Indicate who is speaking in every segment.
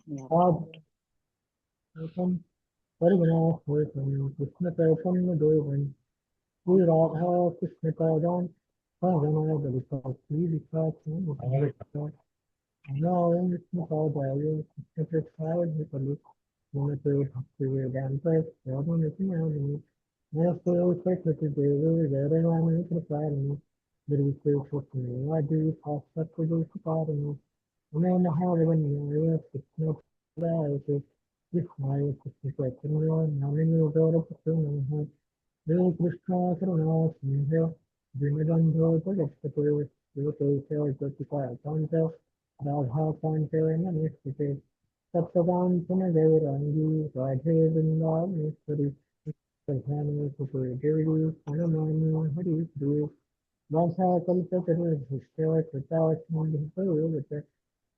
Speaker 1: आज अपन परिग्रह हुए थे कृष्ण के अपन दो बन कोई राधा कृष्ण का दान का जमाया बलिका की लिखा था मुझे लिखा ना ओम कृष्ण का दायो कृष्ण के साय भी कलु मैंने तो भक्ति वेदांत पर यादों में नहीं आया मैं तो उसे कृति देव जय राम कृपाल मेरी से सोचने आदि खास तक जो कारण मैं महादेवन कृष्ण कृष्णाय कृष्णचैतन्य नामिने गौरवपुत्रनमः हे कृष्ण करुणा सिंह दीनबन्धो जगत्पते शिवकेश ज्योतिकान्त राधाकान्त नमस्ते सप्तकान्त गौराङ्गी राधे वृन्दावनेश्वरी प्रधाने सुते देवी प्रणमामि हरिप्रिये वासाकल्पतरुभ्यश्च कृतास्मभूतयोगच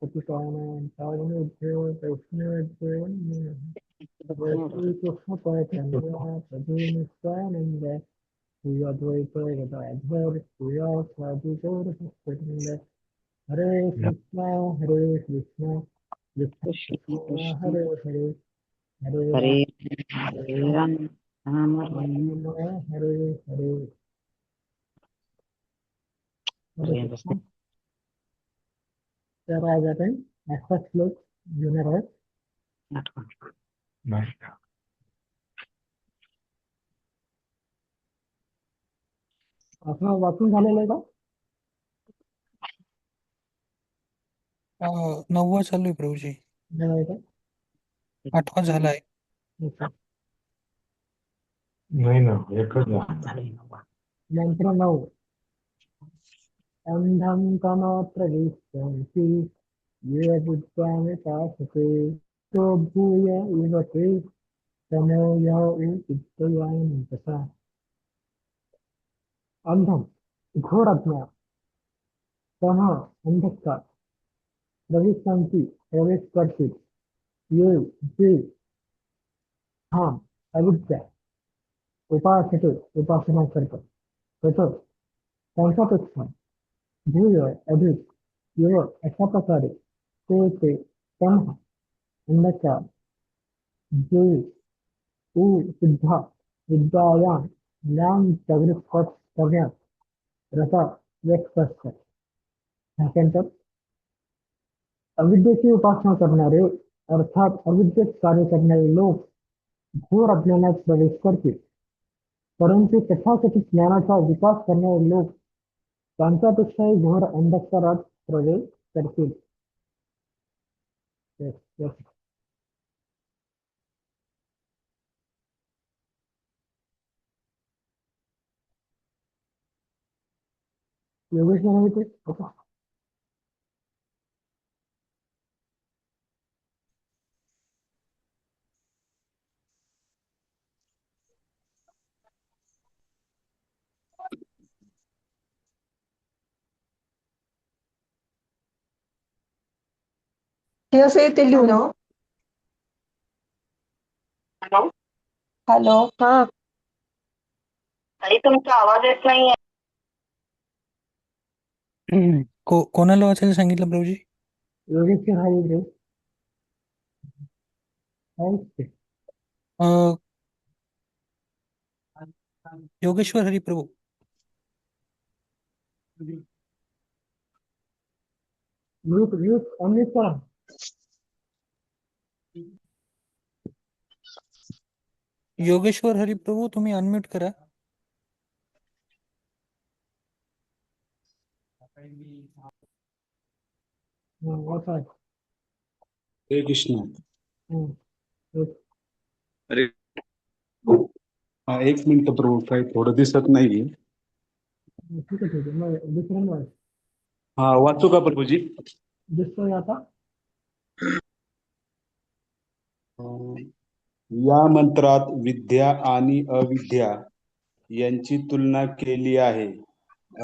Speaker 1: पतितानां पावनेभ्यो वैष्णवेभ्यो नमः श्रीकृष्णचैतन्यः प्रभु नित्यानन्द श्री अद्वैत गदाधर श्रीया साधुगौरभक्तवृन्द हरे कृष्ण कृष्ण कृष्ण हरे हरे हरे
Speaker 2: हरे
Speaker 1: राम
Speaker 2: राम राम
Speaker 1: हरे हरे हरे कृष्ण तर आज आपण असा श्लोक घेणार आहोत आपण वाचून झालेलं आहे का
Speaker 3: 9वा चालू आहे प्रभूजी.
Speaker 1: नाही आहे का
Speaker 3: 8वा झालाय.
Speaker 1: अच्छा.
Speaker 4: नाही ना एकच ना.
Speaker 1: मंत्र 9 अंधं कमप्रविशन्ति ये बुद्ध्यामितासते तो भूय इव ते तमो य उदित्यान्तसा अंधम घोर अज्ञान तम अंधकार प्रविशन्ति प्रवेश करते ये जे हम अविद्या उपासते उपासना करतात तसं त्यांच्यापेक्षा भूय अधिक व अशा प्रकारे ते तम अंधकार जे सिद्धा विद्यायान ज्ञान जागृत करण्यात रसा व्यक्त असतात ह्याच्यानंतर अविद्येची उपासना करणारे अर्थात अविद्येत कार्य करणारे लोक घोर अज्ञानात प्रवेश करतील परंतु तथाकथित ज्ञानाचा विकास करणारे लोक त्यांच्यापेक्षाही घोर अंधकारात प्रवेश करतील. Yes, yes. योगेश म्हणाले ते
Speaker 5: हे असं येते लिहून हॅलो हा ताई तुमचा आवाज येत नाहीये.
Speaker 3: कोणाला वाचायला सांगितलं प्रभूजी?
Speaker 1: योगेश राहिले
Speaker 3: अ, योगेश्वर हरी प्रभू.
Speaker 1: म्यूट अनम्यूट करा.
Speaker 3: योगेश्वर हरी प्रभू तुम्ही अनम्यूट करा.
Speaker 1: वाचा.
Speaker 4: हरे कृष्ण. अरे एक मिनिट प्रभू, काही थोडं दिसत नाही.
Speaker 1: ठीक आहे मग दुसऱ्यांदा
Speaker 4: हा वाचू का प्रभूजी?
Speaker 1: दिसतोय आता.
Speaker 4: या मंत्रात विद्या आणि अविद्या यांची तुलना केली आहे.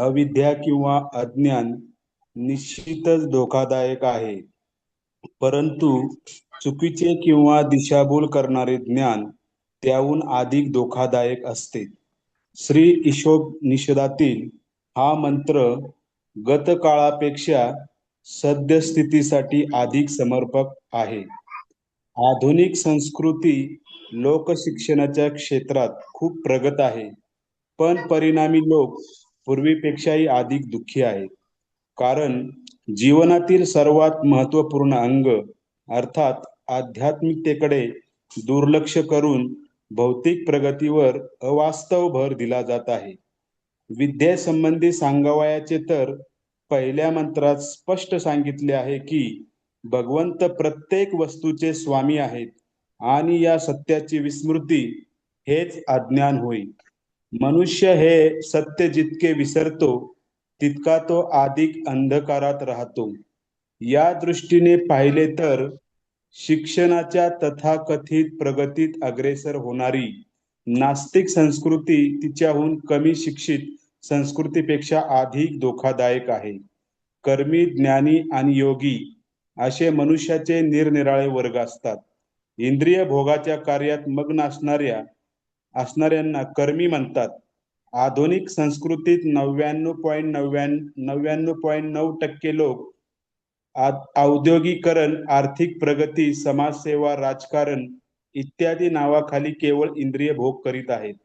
Speaker 4: अविद्या किंवा अज्ञान निश्चितच धोकादायक आहे, परंतु चुकीचे किंवा दिशाभूल करणारे ज्ञान त्याहून अधिक धोकादायक असते. श्री ईशोपनिषदातील हा मंत्र गतकाळापेक्षा सद्यस्थितीसाठी अधिक समर्पक आहे. आधुनिक संस्कृती लोकशिक्षणाच्या क्षेत्रात खूप प्रगत आहे, पण परिणामी लोक पूर्वीपेक्षाही अधिक दुःखी आहेत. कारण जीवनातील सर्वात महत्त्वपूर्ण अंग अर्थात आध्यात्मिकतेकडे दुर्लक्ष करून भौतिक प्रगतीवर अवास्तव भर दिला जात आहे. विद्येसंबंधी सांगावयाचे तर पहिल्या मंत्रात स्पष्ट सांगितले आहे की भगवंत प्रत्येक वस्तूचे स्वामी आहेत आणि या सत्याची विस्मृती हेच अज्ञान होय. मनुष्य हे सत्य जितके विसरतो तितका तो अधिक अंधकारात राहतो. या दृष्टीने पाहिले तर शिक्षणाच्या तथाकथित प्रगतीत अग्रेसर होणारी नास्तिक संस्कृती तिच्याहून कमी शिक्षित संस्कृतीपेक्षा अधिक धोकादायक आहे. कर्मी, ज्ञानी आणि योगी असे मनुष्याचे निरनिराळे वर्ग असतात. इंद्रिय भोगाच्या कार्यात मग्न असणाऱ्यांना कर्मी म्हणतात. आधुनिक संस्कृतीत 99.99% लोक औद्योगिकरण, आर्थिक प्रगती, समाजसेवा, राजकारण इत्यादी नावाखाली केवळ इंद्रिय भोग करीत आहेत.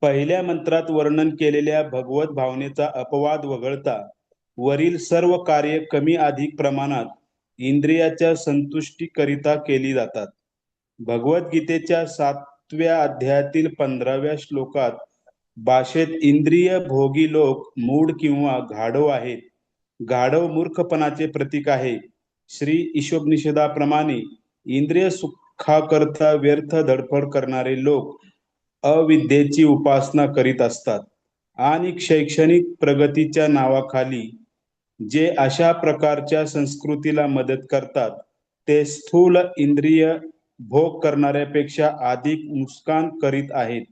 Speaker 4: पहिल्या मंत्रात वर्णन केलेल्या भगवत भावनेचा अपवाद वगळता वरील सर्व कार्य कमी अधिक प्रमाणात इंद्रियाच्या संतुष्टीकरिता केली जातात. भगवद्गीतेच्या 7व्या अध्यायातील 15व्या श्लोकात भाषेत इंद्रिय भोगी लोक मूढ किंवा गाढव आहेत. गाढव मूर्खपणाचे प्रतीक आहे. श्री ईशोपनिषदाप्रमाणे इंद्रिय सुखाकरता व्यर्थ धडपड करणारे लोक अविद्येची उपासना करीत असतात आणि शैक्षणिक प्रगतीच्या नावाखाली जे अशा प्रकारच्या संस्कृतीला मदत करतात ते स्थूल इंद्रिय भोग करणाऱ्यापेक्षा अधिक नुकसान करीत आहेत.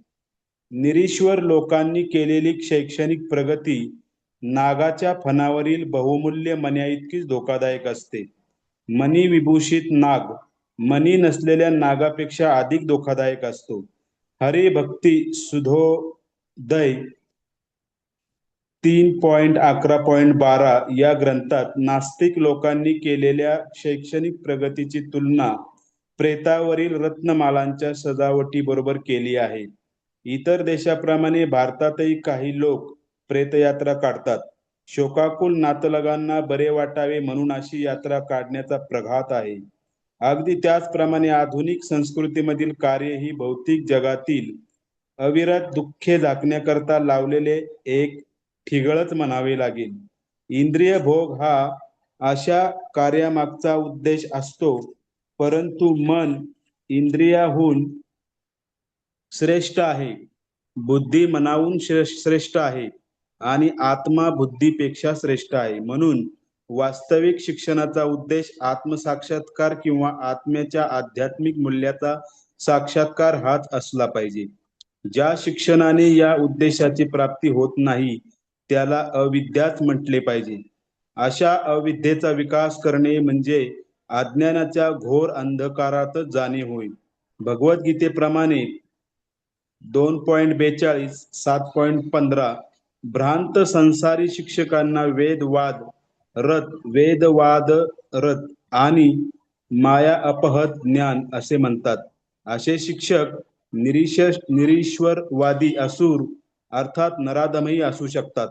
Speaker 4: निरीश्वर लोकांनी केलेली शैक्षणिक प्रगती नागाच्या फणावरील बहुमूल्य मण्याइतकीच धोकादायक असते. मणी विभूषित नाग मणी नसलेल्या नागापेक्षा अधिक धोकादायक असतो. हरिभक्ती सुधोदय 3.11.12 या ग्रंथात नास्तिक लोकांनी केलेल्या शैक्षणिक प्रगतीची तुलना प्रेतावरील रत्नमालांच्या सजावटीबरोबर केली आहे. इतर देशाप्रमाणे भारतातही काही लोक प्रेतयात्रा काढतात. शोकाकुल नातलगांना बरे वाटावे म्हणून अशी यात्रा काढण्याचा प्रघात आहे. अगदी त्याचप्रमाणे आधुनिक संस्कृतीमधील कार्य ही भौतिक जगातील अविरत दुःखे झाकण्याकरता लावलेले एक ठिगळच म्हणावे लागेल. इंद्रिय भोग हा अशा कार्यामागचा उद्देश असतो, परंतु मन इंद्रियाहून श्रेष्ठ आहे, बुद्धी मनाहून श्रेष्ठ आहे आणि आत्मा बुद्धीपेक्षा श्रेष्ठ आहे. म्हणून वास्तविक शिक्षणाचा उद्देश आत्मसाक्षात्कार किंवा आत्म्याच्या आध्यात्मिक मूल्याचा साक्षात्कार हाच असला पाहिजे. ज्या शिक्षणाने या उद्देशाची प्राप्ती होत नाही त्याला अविद्याच म्हटले पाहिजे. अशा अविद्येचा विकास करणे म्हणजे अज्ञानाच्या घोर अंधकारातच जाणे होय. भगवद्गीतेप्रमाणे 2.42 7.15 भ्रांत संसारी शिक्षकांना वेदवाद रत आणि माया अपहत ज्ञान असे म्हणतात. असे शिक्षक निरीश्वरवादी असुर अर्थात नराधमही असू शकतात.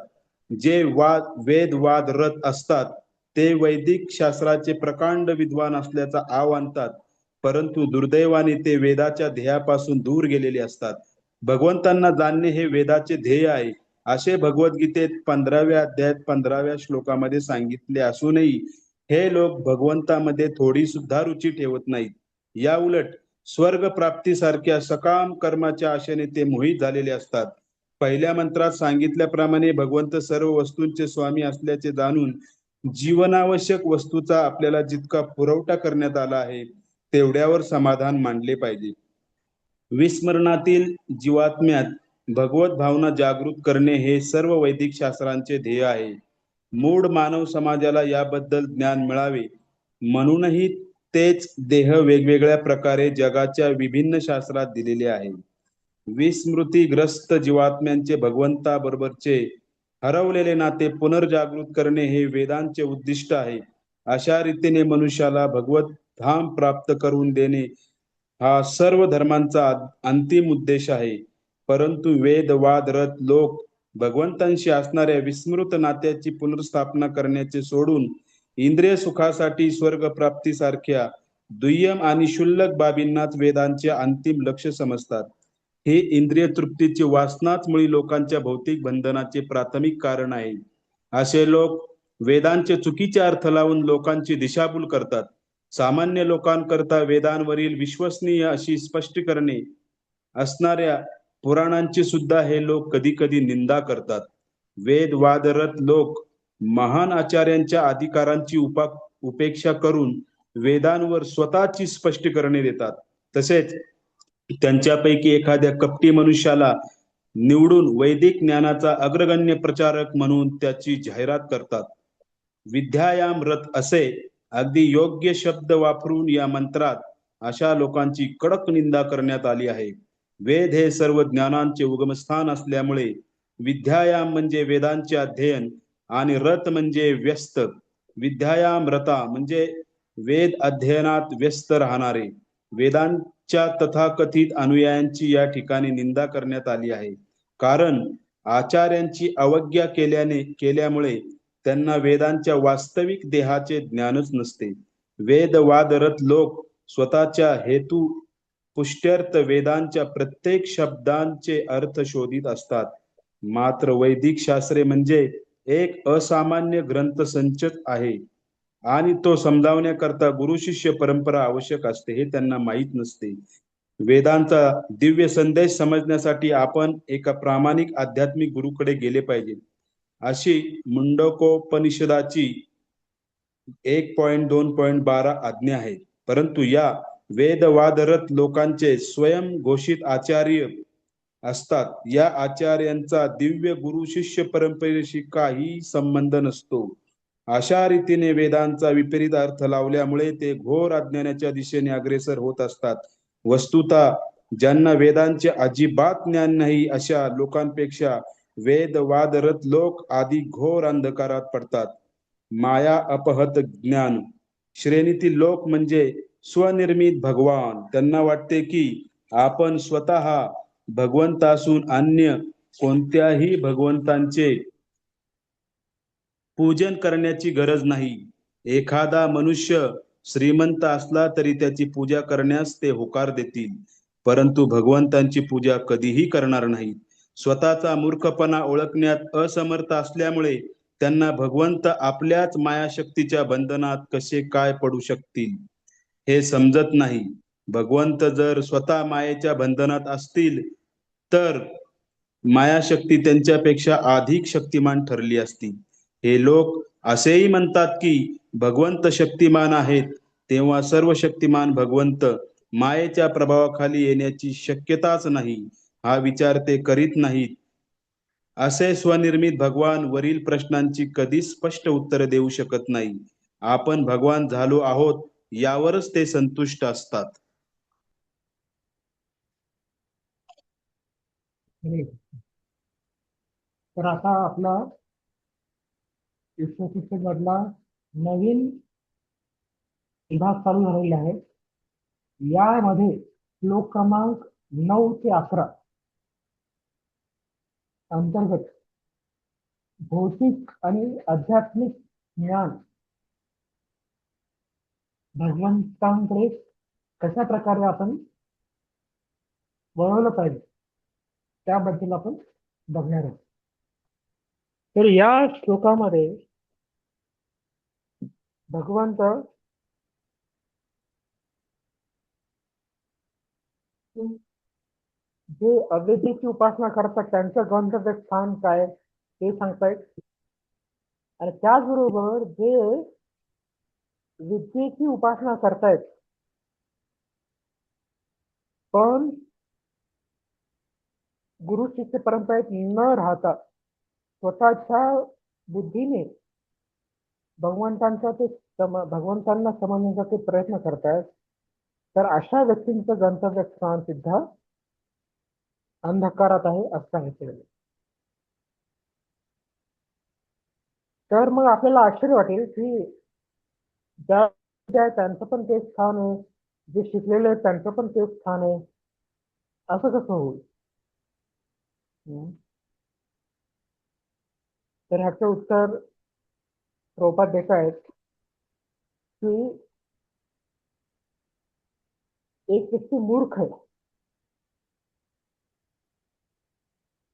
Speaker 4: जे वेदवाद रत असतात ते वैदिक शास्त्राचे प्रकांड विद्वान असल्याचा आव आणतात, परंतु दुर्दैवाने ते वेदाच्या ध्येयापासून दूर गेलेले असतात. भगवंतांना जाणणे हे वेदाचे ध्येय आहे असे भगवद्गीतेत 15व्या अध्यायात 15व्या श्लोकामध्ये सांगितले असूनही हे लोक भगवंतामध्ये थोडी सुद्धा रुची ठेवत नाहीत. या उलट स्वर्ग प्राप्तीसारख्या सकाम कर्माच्या आशेने ते मोहित झालेले असतात. पहिल्या मंत्रात सांगितल्याप्रमाणे भगवंत सर्व वस्तूंचे स्वामी असल्याचे जाणून जीवनावश्यक वस्तूचा आपल्याला जितका पुरवठा करण्यात आला आहे तेवढ्यावर समाधान मानले पाहिजे. विस्मरणातील जीवात्म्यात भगवत भावना जागृत करणे हे सर्व वैदिक शास्त्रांचे ध्येय आहे. मूढ मानव समाजाला याबद्दल ज्ञान मिळावे म्हणूनही तेच देह वेगवेगळ्या प्रकारे जगाच्या विभिन्न शास्त्रात दिलेले आहे. विस्मृतीग्रस्त जीवात्म्यांचे भगवंताबरोबरचे हरवलेले नाते पुनर्जागृत करणे हे वेदांचे उद्दिष्ट आहे. अशा रीतीने मनुष्याला भगवत धाम प्राप्त करून देणे हा सर्व धर्मांचा अंतिम उद्देश आहे. परंतु वेद वाद रथ लोक भगवंतांशी असणाऱ्या विस्मृत नात्याची पुनर्स्थापना करण्याचे सोडून इंद्रिय सुखासाठी स्वर्ग प्राप्तीसारख्या दुय्यम आणि क्षुल्लक बाबींनाच वेदांचे अंतिम लक्ष समजतात. हे इंद्रिय तृप्तीची वासनाच मुळी लोकांच्या भौतिक बंधनाचे प्राथमिक कारण आहे. असे लोक वेदांचे चुकीचे अर्थ लावून लोकांची दिशाभूल करतात. सामान्य लोकांकरता वेदांवरील विश्वसनीय अशी स्पष्टीकरणे असणाऱ्या पुराणांची सुद्धा हे लोक कधी कधी निंदा करतात. वेद वादरत लोक महान आचार्यांच्या अधिकारांची उपेक्षा करून वेदांवर स्वतःची स्पष्टीकरणे देतात. तसेच त्यांच्यापैकी एखाद्या कपटी मनुष्याला निवडून वैदिक ज्ञानाचा अग्रगण्य प्रचारक म्हणून त्याची जाहिरात करतात. विद्यायामृत असे अगदी योग्य शब्द वापरून या मंत्रात अशा लोकांची कडक निंदा करण्यात आली आहे. वेद हे सर्व ज्ञानांचे उगमस्थान असल्यामुळे विद्यायाम म्हणजे वेदांचे अध्ययन आणि रत म्हणजे व्यस्त. विद्यायाम रता म्हणजे वेद अध्ययनात व्यस्त राहणारे. वेदांच्या तथाकथित अनुयायांची या ठिकाणी निंदा करण्यात आली आहे, कारण आचार्यांची अवज्ञा केल्यामुळे त्यांना वेदांच्या वास्तविक देहाचे ज्ञानच नसते. वेद वादरत लोक स्वतःच्या हेतू पुष्ट्यर्थ वेदांच्या प्रत्येक शब्दांचे अर्थ शोधित असतात. मात्र वैदिक शास्त्रे म्हणजे एक असामान्य ग्रंथसंचच आहे आणि तो समजावण्याकरता गुरु शिष्य परंपरा आवश्यक असते हे त्यांना माहीत नसते. वेदांचा दिव्य संदेश समजण्यासाठी आपण एका प्रामाणिक आध्यात्मिक गुरुकडे गेले पाहिजे, अशी मुंडकोपनिषदाची 1.2.12 आज्ञा आहे. परंतु या वेदवादरत लोकांचे स्वयं घोषित आचार्य असतात. या आचार्यांचा दिव्य गुरु शिष्य परंपरेशी काही संबंध नसतो. अशा रीतीने वेदांचा विपरीत अर्थ लावल्यामुळे ते घोर अज्ञानाच्या दिशेने अग्रेसर होत असतात. वस्तुतः ज्यांना वेदांचे अजिबात ज्ञान नाही अशा लोकांपेक्षा वेद वादरत लोक आधी घोर अंधकारात पडतात. माया अपहत ज्ञान श्रेणीतील लोक म्हणजे स्वनिर्मित भगवान. त्यांना वाटते की आपण स्वतः भगवंत असून अन्य कोणत्याही भगवंतांचे पूजन करण्याची गरज नाही. एखादा मनुष्य श्रीमंत असला तरी त्याची पूजा करण्यास ते होकार देतील, परंतु भगवंतांची पूजा कधीही करणार नाहीत. स्वतःचा मूर्खपणा ओळखण्यात असमर्थ असल्यामुळे त्यांना भगवंत आपल्याच मायाशक्तीच्या बंधनात कसे काय पडू शकतील हे समजत नाही. भगवंत जर स्वतः मायेच्या बंधनात असतील तर मायाशक्ती त्यांच्यापेक्षा अधिक शक्तिमान ठरली असती. हे लोक असेही म्हणतात की भगवंत शक्तिमान आहेत, तेव्हा सर्व शक्तिमान भगवंत मायेच्या प्रभावाखाली येण्याची शक्यताच नाही हा विचार ते करीत नाहीत. असे स्वनिर्मित भगवान वरील प्रश्नांची कधीच स्पष्ट उत्तर देऊ शकत नाही. आपण भगवान झालो आहोत यावरच ते संतुष्ट असतात.
Speaker 1: तर आता आपला मधला नवीन विभाग चालू झालेला आहे. यामध्ये श्लोक क्रमांक 9 ते 11 अंतर्गत भौतिक आणि आध्यात्मिक ज्ञान भगवंतांकडे कशा प्रकारे आपण वळवलं पाहिजे त्याबद्दल आपण बघणार आहोत. तर या श्लोकामध्ये भगवंत जे अविद्येची उपासना करतात त्यांचं गंतव्य स्थान काय हे सांगतायत, आणि त्याचबरोबर जे विद्येची उपासना करतायत पण गुरु शिष्य परंपरेत न राहता स्वतःच्या बुद्धीने भगवंतांना समजण्याचा ते प्रयत्न करतायत, तर अशा व्यक्तींचं गंतव्य स्थान सुद्धा अंधकारात आहे असं सांगितलेलं. तर मग आपल्याला आश्चर्य वाटेल की ज्या जे आहे त्यांचं पण तेच स्थान आहे, जे शिकलेले आहेत त्यांचं पण तेच स्थान आहे, असं कसं होईल? हम्म. तर ह्याचं उत्तर प्रभुपाद देत आहेत की एक व्यक्ती मूर्ख आहे,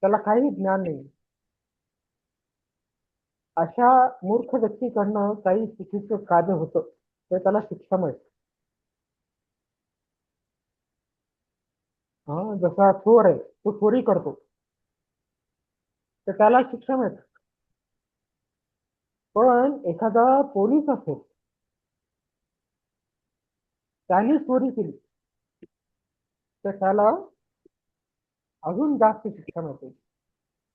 Speaker 1: त्याला काही ज्ञान नाही, अशा मूर्ख व्यक्तीकडनं काही चुकीचं कार्य होतं तर त्याला शिक्षा मिळते. जसा चोर आहे तो चोरी करतो तर त्याला शिक्षा मिळते. पण एखादा पोलीस असेल, त्याने चोरी केली तर त्याला अजून जास्त शिक्षा मिळते.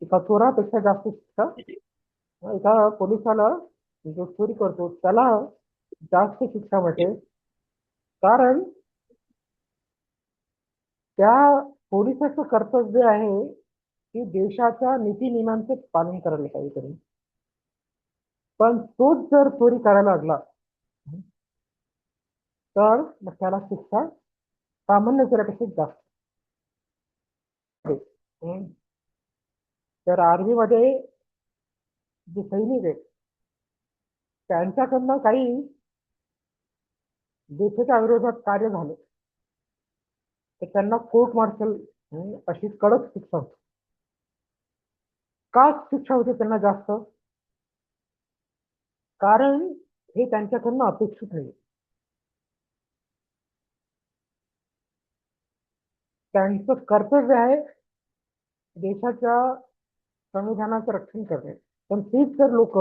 Speaker 1: एका चोरापेक्षा जास्त शिक्षा एका पोलिसाला, जो चोरी करतो त्याला जास्त शिक्षा मिळते, कारण त्या पोलिसाचं कर्तव्य आहे की देशाच्या नीती नियमांचे पालन करायला काहीतरी. पण तोच जर चोरी करायला लागला तर मग त्याला शिक्षा सामान्य चोरापेक्षा जास्त. हम्म. तर आर्मी मध्ये जे सैनिक आहेत त्यांच्याकडनं काही देशाच्या विरोधात कार्य झालं तर त्यांना कोर्ट मार्शल अशी कडक शिक्षा होती. का शिक्षा होते त्यांना जास्त? कारण हे त्यांच्याकडनं अपेक्षित नाही. त्यांचं कर्तव्य आहे देशाच्या संविधानाचं रक्षण करणे, पण तीच जर लोक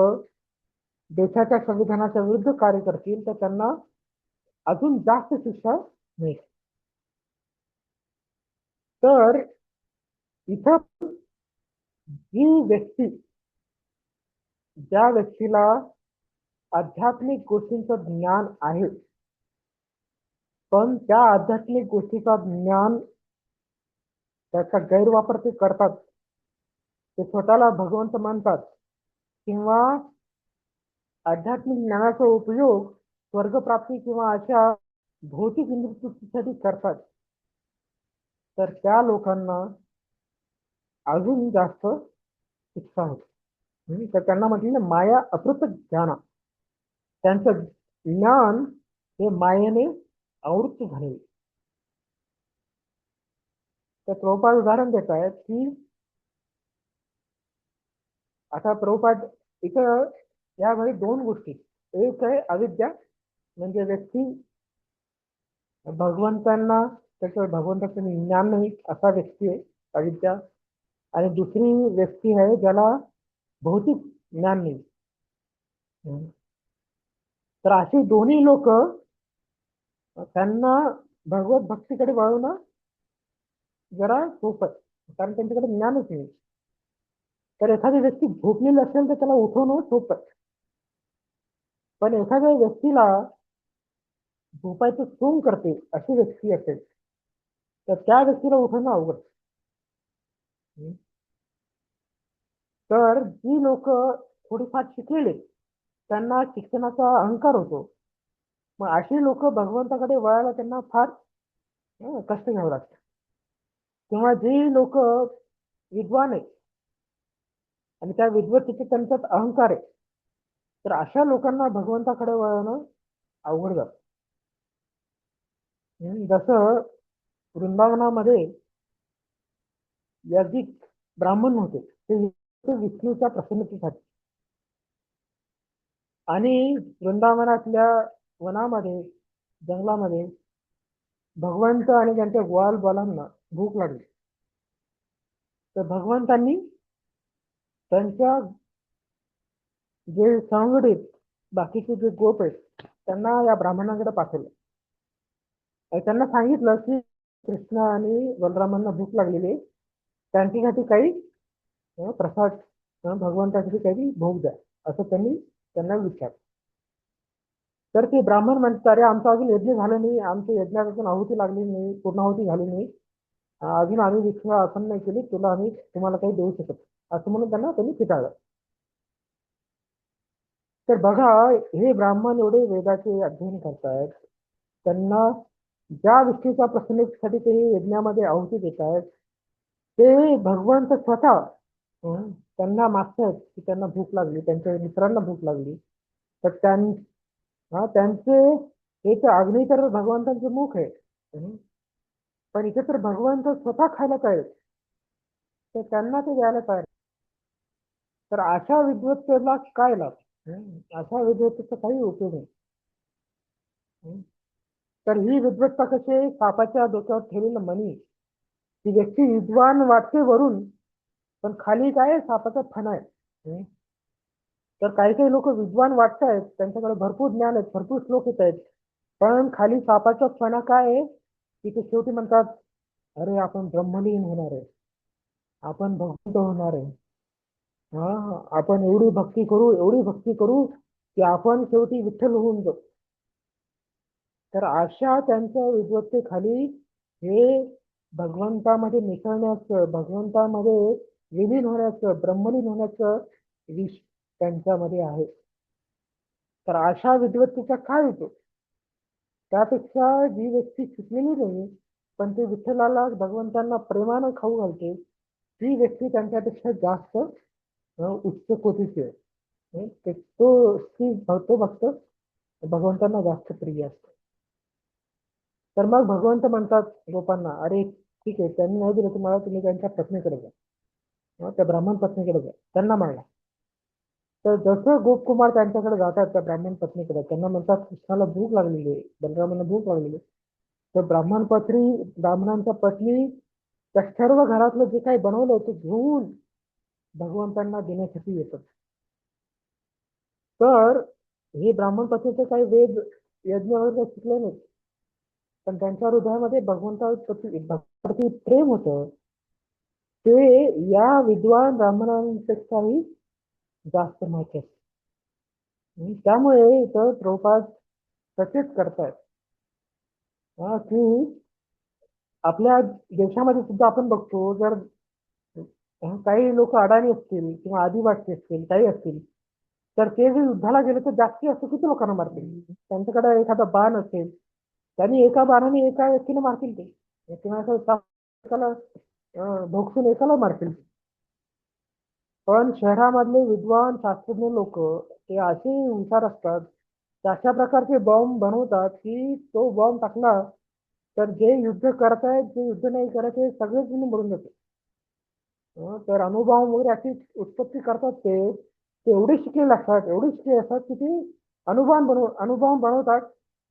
Speaker 1: देशाच्या संविधानाच्या विरुद्ध कार्य करतील तर त्यांना अजून जास्त शिक्षा मिळेल. तर इथं जी व्यक्ती, ज्या व्यक्तीला आध्यात्मिक गोष्टींचं ज्ञान आहे पण त्या आध्यात्मिक गोष्टीचा ज्ञान त्याचा गैरवापर ते करतात, ते स्वतःला भगवंत मानतात किंवा आध्यात्मिक ज्ञानाचा उपयोग स्वर्गप्राप्ती किंवा अशा भौतिक इंद्रियतृप्तीसाठी करतात, तर त्या लोकांना अजून जास्त शिक्षा होते. तर त्यांना म्हटलं माया अकृत ज्ञान, त्यांचं ज्ञान हे मायेने आवृत्त झाले. तर प्रभुपाद उदाहरण देत आहेत की आता प्रभुपाद इथं यावेळी दोन गोष्टी, एक आहे अविद्या म्हणजे व्यक्ती भगवंतांना त्याचं भगवंताचं ज्ञान नाही असा व्यक्ती आहे अविद्या, आणि दुसरी व्यक्ती आहे ज्याला भौतिक ज्ञान नाही. तर अशी दोन्ही लोक त्यांना भगवत भक्तीकडे वळवणं जरा सोपं आहे, कारण त्यांच्याकडे ज्ञानच नाही. तर एखादी व्यक्ती झोपलेली असेल तर त्याला उठवणं सोपं आहे, पण एखाद्या व्यक्तीला झोपायचं सोंग करते अशी व्यक्ती असेल तर त्या व्यक्तीला उठवणं अवघड. तर जी लोक थोडीफार शिकलेले त्यांना शिक्षणाचा अहंकार होतो, मग अशी लोक भगवंताकडे वळायला त्यांना फार कष्ट घ्यावं लागतं. किंवा जी लोक विद्वान आहेत आणि त्या विद्वत्तेचे त्यांच्यात अहंकार आहे, तर अशा लोकांना भगवंताकडे वळणं अवघड जातं. जसं वृंदावनामध्ये याजिक ब्राह्मण होते, ते विष्णूच्या प्रसन्नतेसाठी, आणि वृंदावनातल्या वनामध्ये जंगलामध्ये भगवंत आणि त्यांच्या ग्वाल बालांना भूक लागली, तर भगवंतांनी त्यांच्या जे संगडीत बाकीचे जे गोप आहेत त्यांना या ब्राह्मणाकडे पाठवलं. त्यांना सांगितलं की कृष्ण आणि बलरामांना भूक लागलेली, त्यांच्यासाठी काही प्रसाद भगवंतासाठी काही भोग द्या असं त्यांना विचारलं. तर ते ब्राह्मण म्हणतात, अरे आमचा अजून यज्ञ झालं नाही, आमच्या यज्ञात अजून आहुती लागली नाही, पूर्णाहुती झाली नाही, अजून आम्ही विष्णू अर्पण नाही केली, तुम्हाला काही देऊ शकत असं म्हणून त्यांनी फिटाळलं. तर बघा, हे ब्राह्मण एवढे वेदाचे अध्ययन करतायत, त्यांना ज्या विष्णूच्या प्रसन्नतेसाठी ते यज्ञामध्ये आहुती देत आहेत, ते भगवंत स्वतः त्यांना मागतायत की त्यांना भूक लागली, त्यांच्या मित्रांना भूक लागली, तर त्यांचे हे तर अग्नी तर भगवंतांचे मुख आहे. पण इथे तर भगवंत स्वतः खायला तयार आहेत. तर त्यांना ते द्यायला तयार आहेत. तर अशा विद्वत्तेला काय लाभ? अशा विद्वत्तेचा काही उपयोग नाही. तर ही विद्वत्ता कशी आहे? सापाच्या डोक्यावर ठेवलेलं मणी. ती व्यक्ती विद्वान वाटते वरून, पण खाली काय आहे? सापाचा फणा आहे. तर काही काही लोक विद्वान वाटतायत, त्यांच्याकडे भरपूर ज्ञान आहेत, भरपूर श्लोक येत आहेत, पण खाली सापाचा फणा काय आहे की ते शेवटी म्हणतात, अरे आपण ब्रह्मलीन होणार आहे, आपण भगवंत होणार आहे. हा, आपण एवढी भक्ती करू, एवढी भक्ती करू की आपण शेवटी विठ्ठल होऊन जाऊ. तर अशा त्यांच्या विद्वत्तेखाली हे भगवंतामध्ये मिसळण्याचं, भगवंतामध्ये विलीन होण्याचं, ब्रह्मलीन होण्याचं विष त्यांच्यामध्ये आहे. तर अशा विद्वत्तेचा काय होतो? त्यापेक्षा जी व्यक्ती शिकलेली नाही, पण ते विठ्ठलाला, भगवंतांना प्रेमानं खाऊ घालते, ती व्यक्ती त्यांच्यापेक्षा जास्त उच्च कोटीची आहे. तो भक्त भगवंतांना जास्त प्रिय असतो. तर मग भगवंत म्हणतात गोपांना, अरे ठीक आहे, त्यांनी नाही दिलं तुम्हाला, तुम्ही त्यांच्या पत्नीकडे जा, त्या ब्राह्मण पत्नीकडे जा, त्यांना मागा. तर जसं गोपकुमार त्यांच्याकडे जातात त्या ब्राह्मण पत्नीकडे, त्यांना म्हणतात कृष्णाला भूक लागलेली आहे, बलरामांना भूक लागलेली आहे. तर ब्राह्मणांच्या पत्नी त्या सर्व घरातलं जे काही बनवलं ते घेऊन भगवंतांना देण्यासाठी येतात. तर हे ब्राह्मण पत्नीचे काही वेद यज्ञ वगैरे शिकले नाही, पण त्यांच्या हृदयामध्ये भगवंताप्रती प्रेम होतं. ते या विद्वान ब्राह्मणांपेक्षाही जास्त महत्वाचं. त्यामुळे इथं प्रभुपाद तसेच करतायत की आपल्या देशामध्ये सुद्धा आपण बघतो, जर काही लोक अडाणी असतील किंवा आदिवासी असतील, काही असतील, तर ते जे युद्धाला गेले तर जास्तीत जास्त किती लोकांना मारतील? त्यांच्याकडे एखादा बाण असेल, त्यांनी एका बाणाने एका व्यक्तीने मारतील, ते किंवा एकाला भोगसून एकाला मारतील. पण शहरामधले विद्वान शास्त्रज्ञ लोक ते असे हुशार असतात, अशा प्रकारचे बॉम्ब बनवतात की तो बॉम्ब टाकला तर जे युद्ध करतायत, जे युद्ध नाही करत आहे, सगळेच जण मरून जाते. तर अणुबॉम्ब वगैरे अशी उत्पत्ती करतात ते एवढे शिकलेले असतात, एवढे शिकलेले असतात की ते अणुबॉम्ब बनवतात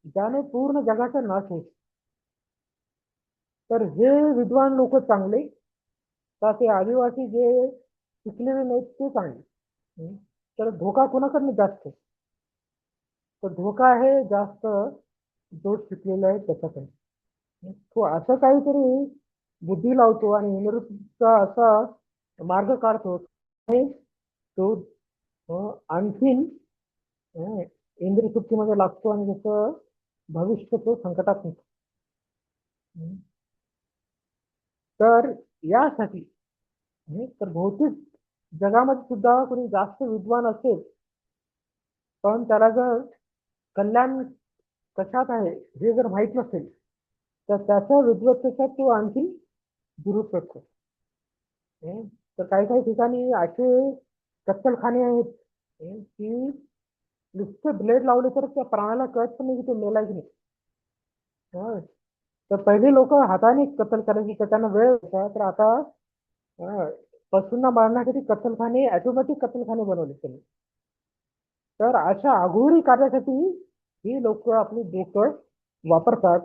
Speaker 1: ज्याने पूर्ण जगाचा नाश होईल. तर हे विद्वान लोक चांगले का ते आदिवासी जे शिकलेले नाहीत ते चांगले? तर धोका कोणाकडनं जास्त? तर धोका आहे जास्त जो शिकलेला आहे त्याच्याकडे. तो असं काहीतरी बुद्धी लावतो आणि इंद्रचा असा मार्ग काढतो, तो आणखीन इंद्रसुप्तीमध्ये लागतो आणि त्याचं भविष्य तो संकटात येतो. तर यासाठी तर भौतिक जगामध्ये सुद्धा कोणी जास्त विद्वान असेल, पण त्याला जर कल्याण कशात आहे हे जर माहीत नसेल, तर त्याच्या विद्वत्तेचा तो आणखी दुरुपयोग करतो. तर काही काही ठिकाणी असे कत्तलखाने आहेत की नुसते ब्लेड लावले तर त्या प्राणाला कळत पण नाही की तो मेला की नाही. तर पहिले लोक हाताने कत्तल करायचे, तर त्यांना वेळ होता. तर आता पशूंना मारण्यासाठी कत्तलखाने, ऑटोमॅटिक कत्तलखाने बनवले त्यांनी. तर अशा अघोरी कार्यासाठी ही लोक आपली डोकं वापरतात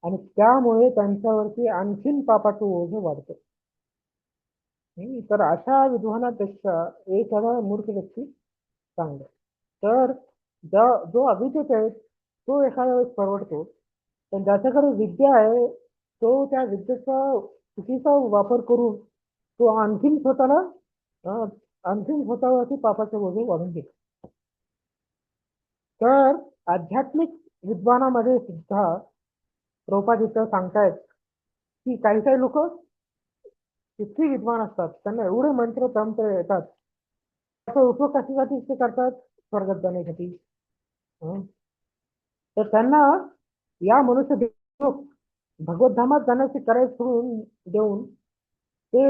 Speaker 1: आणि त्यामुळे त्यांच्यावरती आणखीन पापाचं ओझं वाढतं. तर अशा विद्वानापेक्षा एखादा मूर्ख व्यक्ती चांगला. तर जो अविद्यक आहे तो एखाद्या वेळेस परवडतो, पण ज्याच्याकडे विद्या आहे तो त्या विद्येचा चुकीचा वापर करून तो आणखीन स्वतःवरती पापाचे ओझे वाढून घेतो. तर आध्यात्मिक विद्वानामध्ये सुद्धा प्रभुपाद इथं सांगतायत की काही काही लोक किती विद्वान असतात, त्यांना एवढे मंत्र तंत्र येतात, त्याचा उपयोग कशासाठी ते करतात? स्वर्गात जाण्यासाठी. हं. तर त्यांना या मनुष्य भगवत धामात जाण्याची करायला सोडून देऊन ते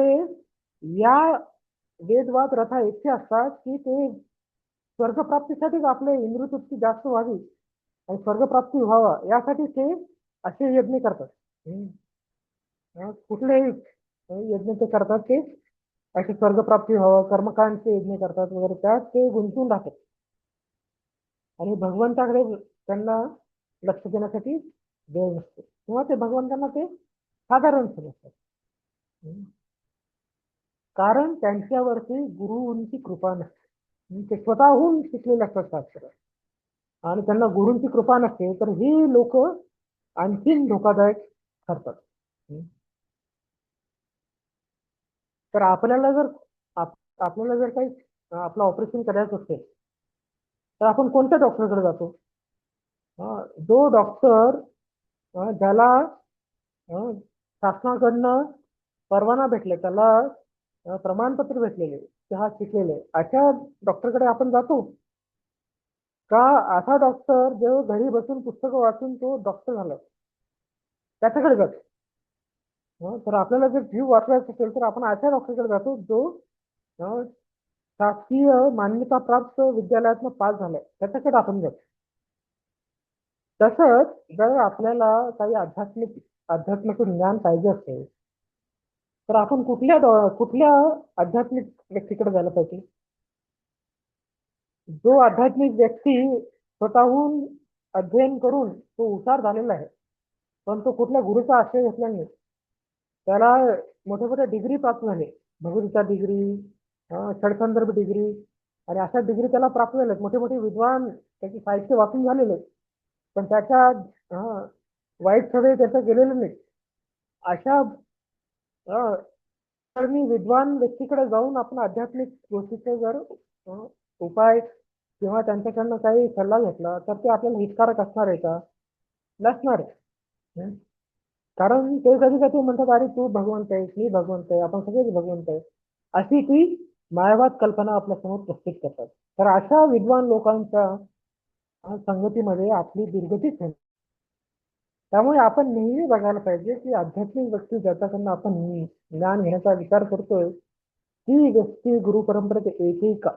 Speaker 1: या वेदवाद रथा इतके असतात की ते स्वर्गप्राप्तीसाठीच आपले इंद्रियतृप्ती जास्त व्हावी आणि स्वर्गप्राप्ती व्हावा यासाठी ते असे यज्ञ करतात. कुठलेही यज्ञ ते करतात ते असे स्वर्गप्राप्ती व्हावं, कर्मकांडचे यज्ञ करतात वगैरे, त्यात ते गुंतून राहतात आणि भगवंताकडे त्यांना लक्ष देण्यासाठी वेळ नसतो किंवा ते भगवंतांना ते साधारण समजतात. कारण त्यांच्यावरती गुरुंची कृपा नसते. ते स्वतःहून शिकलेले असतात शास्त्र आणि त्यांना गुरूंची कृपा नसते, तर ही लोक आणखीन धोकादायक ठरतात. तर आपल्याला जर काही आपलं ऑपरेशन करायचं असेल तर आपण कोणत्या डॉक्टरकडे जातो? जो डॉक्टर ज्याला शासनाकडनं परवाना भेटले, त्याला प्रमाणपत्र भेटलेले, ते हा शिकलेले, अशा डॉक्टरकडे आपण जातो का असा डॉक्टर जो घरी बसून पुस्तकं वाचून तो डॉक्टर झाला त्याच्याकडे जातो? तर आपल्याला जर जीव वाचवायचा असेल तर आपण अशा डॉक्टरकडे जातो जो शासकीय मान्यता प्राप्त विद्यालयातनं पास झालाय, त्याच्याकडे आपण जातो. तसंच जर आपल्याला काही आध्यात्मिक ज्ञान पाहिजे असेल तर आपण कुठल्या आध्यात्मिक व्यक्तीकडे जायला पाहिजे? जो आध्यात्मिक व्यक्ती स्वतःहून अध्ययन करून तो हुशार झालेला आहे, पण तो कुठल्या गुरुचा आश्रय घेतला नाही, त्याला मोठ्या मोठ्या डिग्री प्राप्त झाले, भगवतीचा डिग्री, षडसंदर्भ डिग्री आणि अशा डिग्री त्याला प्राप्त झाल्यात, मोठे मोठे विद्वान त्याचे साहित्य वाचून झालेले, पण त्याच्या वाईट सवय त्याचं गेलेलं नाही. अशा विद्वान व्यक्तीकडे जाऊन आपण आध्यात्मिक गोष्टीचे जर उपाय किंवा त्यांच्याकडनं काही सल्ला घेतला तर ते आपल्याला हितकारक असणार आहे का? नसणार आहे. कारण ते कधी कधी म्हणतात, अरे तू भगवंत आहे, मी भगवंत आहे, आपण सगळेच भगवंत आहे, अशी ती मायावाद कल्पना आपल्यासमोर प्रस्तुत करतात. तर अशा विद्वान लोकांच्या संगतीमध्ये आपली दुर्गतीच होईल. त्यामुळे आपण नेहमी बघायला पाहिजे की आध्यात्मिक व्यक्ती ज्याच्याकडनं आपण ज्ञान घेण्याचा विचार करतोय ती व्यक्ती गुरु परंपरेत येते का?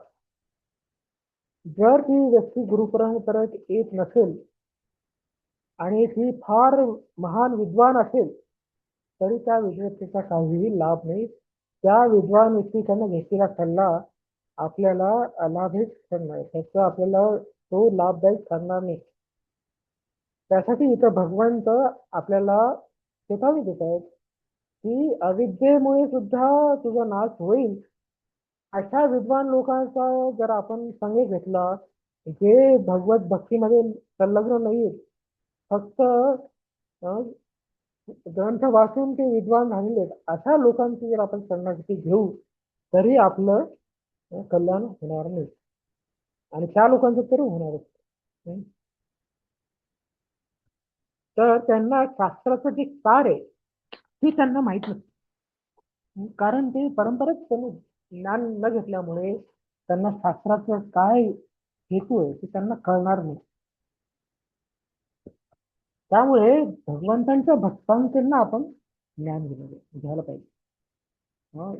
Speaker 1: जर ती व्यक्ती गुरु परंपरेत येत नसेल आणि ती फार महान विद्वान असेल तरी त्या विद्वत्तेचा काहीही लाभ नाही. त्या विद्वान व्यक्तीकडनं घेतलेला सल्ला आपल्याला अलाभित ठरणार, त्याचा आपल्याला तो लाभदायक ठरणार नाही. त्यासाठी इथं भगवंत आपल्याला चेतावणी देत आहेत की अविद्येमुळे सुद्धा तुझा नाश होईल. अशा विद्वान लोकांचा जर आपण संग घेतला जे भगवत भक्तीमध्ये संलग्न नाही, फक्त ग्रंथ वाचून ते विद्वान झालेले, अशा लोकांची जर आपण शरणागती घेऊ तरी आपलं कल्याण होणार नाही आणि त्या लोकांचं तरी होणारच. तर त्यांना शास्त्राचं जे सार आहे ते त्यांना माहित नसतं, कारण ते परंपरेत त्यांनी ज्ञान न घेतल्यामुळे त्यांना शास्त्राचं काय हेतू आहे ते त्यांना कळणार नाही. त्यामुळे भगवंतांच्या भक्तांकडनं आपण ज्ञान घ्यायला पाहिजे.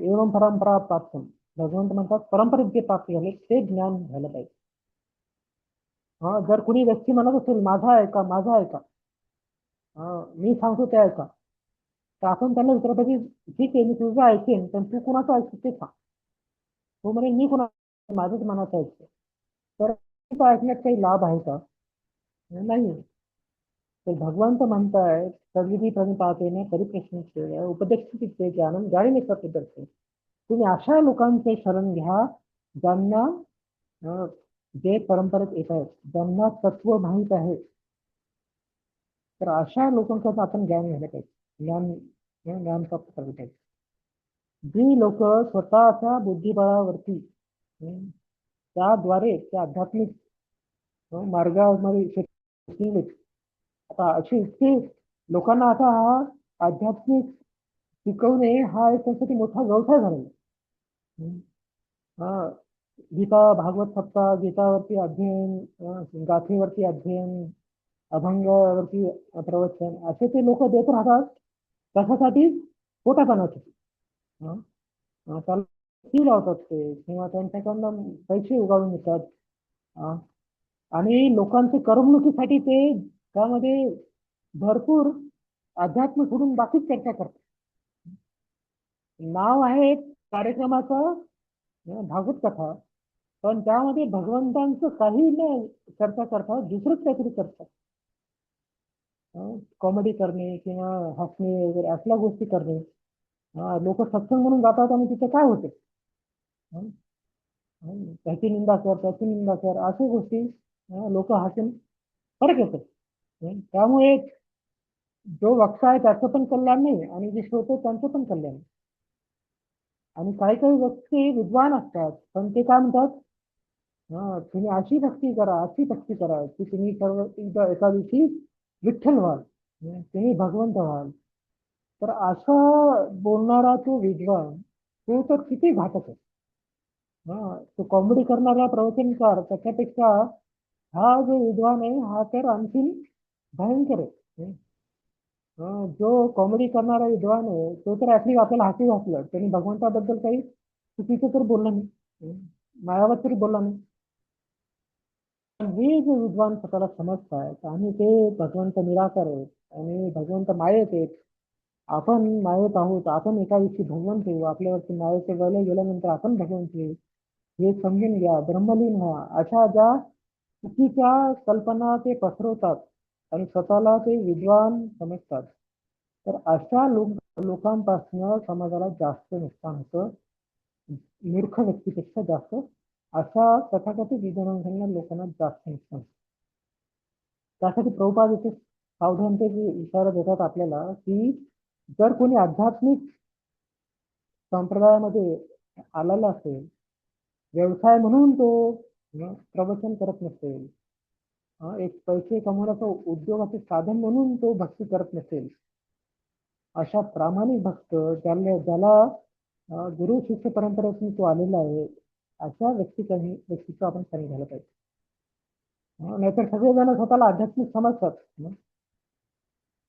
Speaker 1: एवढं परंपरा प्राप्त, भगवंत म्हणतात परंपरेत जे प्राप्त झाले ते ज्ञान घ्यायला पाहिजे. जर कुणी व्यक्ती म्हणत असेल माझा ऐका माझा ऐका, मी सांगतो ते ऐका, तर आपण त्यांना विचारलं पाहिजे, ठीक आहे मी तुझं ऐकेन पण तू कुणाचं ऐकतो ते सांग. तो म्हणे मी कुणा माझंच मनाचं ऐकतो, तर ऐकण्यात काही लाभ आहे का? नाही. तर भगवंत म्हणताय तद्विधी प्रणिपातेने परिप्रश्न उपदेश ज्ञानम जाणीने सत्य. तुम्ही अशा लोकांचे शरण घ्या ज्यांना जे परंपरेत येत आहेत, ज्यांना तत्व माहीत आहे. तर अशा लोकांकडून आपण ज्ञान घ्यायला पाहिजे, ज्ञान प्राप्त करायला पाहिजे. जी लोक स्वतःच्या बुद्धिबळावरती त्याद्वारे त्या आध्यात्मिक मार्गामध्ये आता अशी इतकी लोकांना आता हा आध्यात्मिक शिकवणे हा एक त्यासाठी मोठा व्यवसाय झालेला. गीता भागवत सप्ताह, गीतावरती अध्ययन, गाथेवरती अध्ययन, अभंगावरती प्रवचन, असे ते लोक देत राहतात. कशासाठी? पोटापाण्यासाठी. हं? त्याला फी लावतात ते, किंवा त्यांच्याकडनं पैसे उगाळून घेतात. हं? आणि लोकांच्या करमणुकीसाठी ते त्यामध्ये भरपूर अध्यात्म सोडून बाकीच चर्चा करतात. नाव आहे कार्यक्रमाचं भागवत कथा, पण त्यामध्ये भगवंतांचं काही न चर्चा करतात, दुसरंच काहीतरी करतात. कॉमेडी करणे किंवा हसणे वगैरे असल्या गोष्टी करणे. लोक सत्संग म्हणून जातात आणि तिथे काय होते? त्याची निंदा कर, त्याची निंदा कर, अशा गोष्टी लोक हसून फरक येतो. त्यामुळे जो वक्ता आहे त्याचं पण कल्याण नाही आणि जे श्रोते त्यांचं पण कल्याण नाही. आणि काही काही व्यक्ती विद्वान असतात, पण ते काय म्हणतात, तुम्ही अशी भक्ती करा, अशी भक्ती करा की तुम्ही सर्व एका दिवशी विठ्ठल व्हाल, तुम्ही भगवंत व्हाल. तर असं बोलणारा तो विद्वान, तो तर किती घातक आहे. तो कॉमेडी करणारा प्रवचनकार त्याच्यापेक्षा हा जो विद्वान आहे हा तर आणखीन भयंकर आहे. जो कॉमेडी करणारा विद्वान आहे तो तर ऍटलीस्ट आपल्याला हसू घातलं, त्यांनी भगवंताबद्दल काही चुकीचं तर बोललं नाही, मायावत तरी बोलला नाही. पण हे जे विद्वान स्वतःला समजतात आणि ते भगवंत निराकार आहेत आणि भगवंत मायेत आहेत, आपण मायेत आहोत, आपण एका दिवशी भगवंत येऊ, आपल्यावरती मायेचे गले गेल्यानंतर आपण भगवंत येऊ, हे समजून घ्या, ब्रह्मलीन व्हा, अशा ज्या चुकीच्या कल्पना ते पसरवतात आणि स्वतःला ते विद्वान समजतात. तर अशा लोकांपासून समाजाला जास्त नुकसान होतं, मूर्ख व्यक्तीपेक्षा जास्त. अशा तथाकथित विद्वानांना लोकांना जास्त नुकसान होतं. त्यासाठी प्रभुपाद इथे सावधानतेचे इशारा देतात आपल्याला की जर कोणी आध्यात्मिक संप्रदायामध्ये आलेला असेल, व्यवसाय म्हणून तो प्रवचन करत नसेल, एक पैसे कमवण्याचं उद्योगाचे साधन म्हणून तो भक्ती करत नसेल, अशा प्रामाणिक भक्त ज्याला गुरु शिष्य परंपरेतून तो आलेला आहे, अशा व्यक्तीचं आपण सणी झालं पाहिजे. नाहीतर सगळेजण स्वतःला आध्यात्मिक समजतात,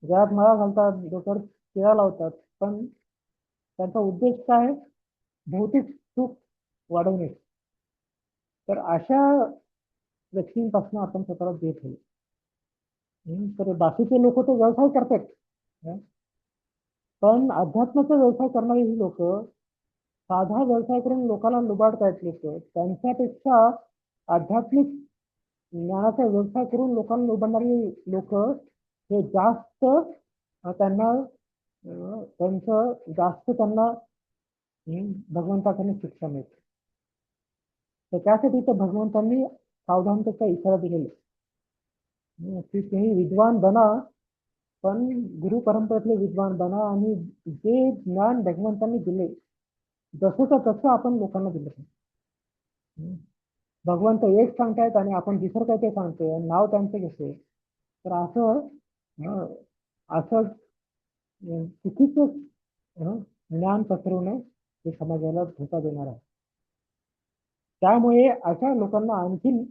Speaker 1: घरात माळा घालतात, डोक्यावर टिळा लावतात, पण त्यांचा उद्देश काय आहे? भौतिक सुख वाढवणे. तर अशा व्यक्तींपासून आपण स्वतःला देत होईल. तर बाकीचे लोक तो व्यवसाय करतात, पण अध्यात्माचा व्यवसाय करणारी ही लोक साधा व्यवसाय करून लोकांना लुबाडतायत. लोक त्यांच्यापेक्षा आध्यात्मिक ज्ञानाचा व्यवसाय करून लोकांना लुबाडणारी लोक हे जास्त त्यांना त्यांना भगवंताकडे शिक्षा मिळते. तर त्यासाठी तर भगवंतांनी सावधानतेचा इशारा दिलेला की तुम्ही विद्वान बना, पण गुरु परंपरेतले विद्वान बना आणि जे ज्ञान भगवंतांनी दिले जसं तसं आपण लोकांना दिलं. भगवंत एक सांगतायत आणि आपण दुसरं काय ते सांगतोय आणि नाव त्यांचं घेतोय. तर असं चुकीचं ज्ञान पसरवणं हे समाजाला धोका देणार आहे. त्यामुळे अशा लोकांना आणखीन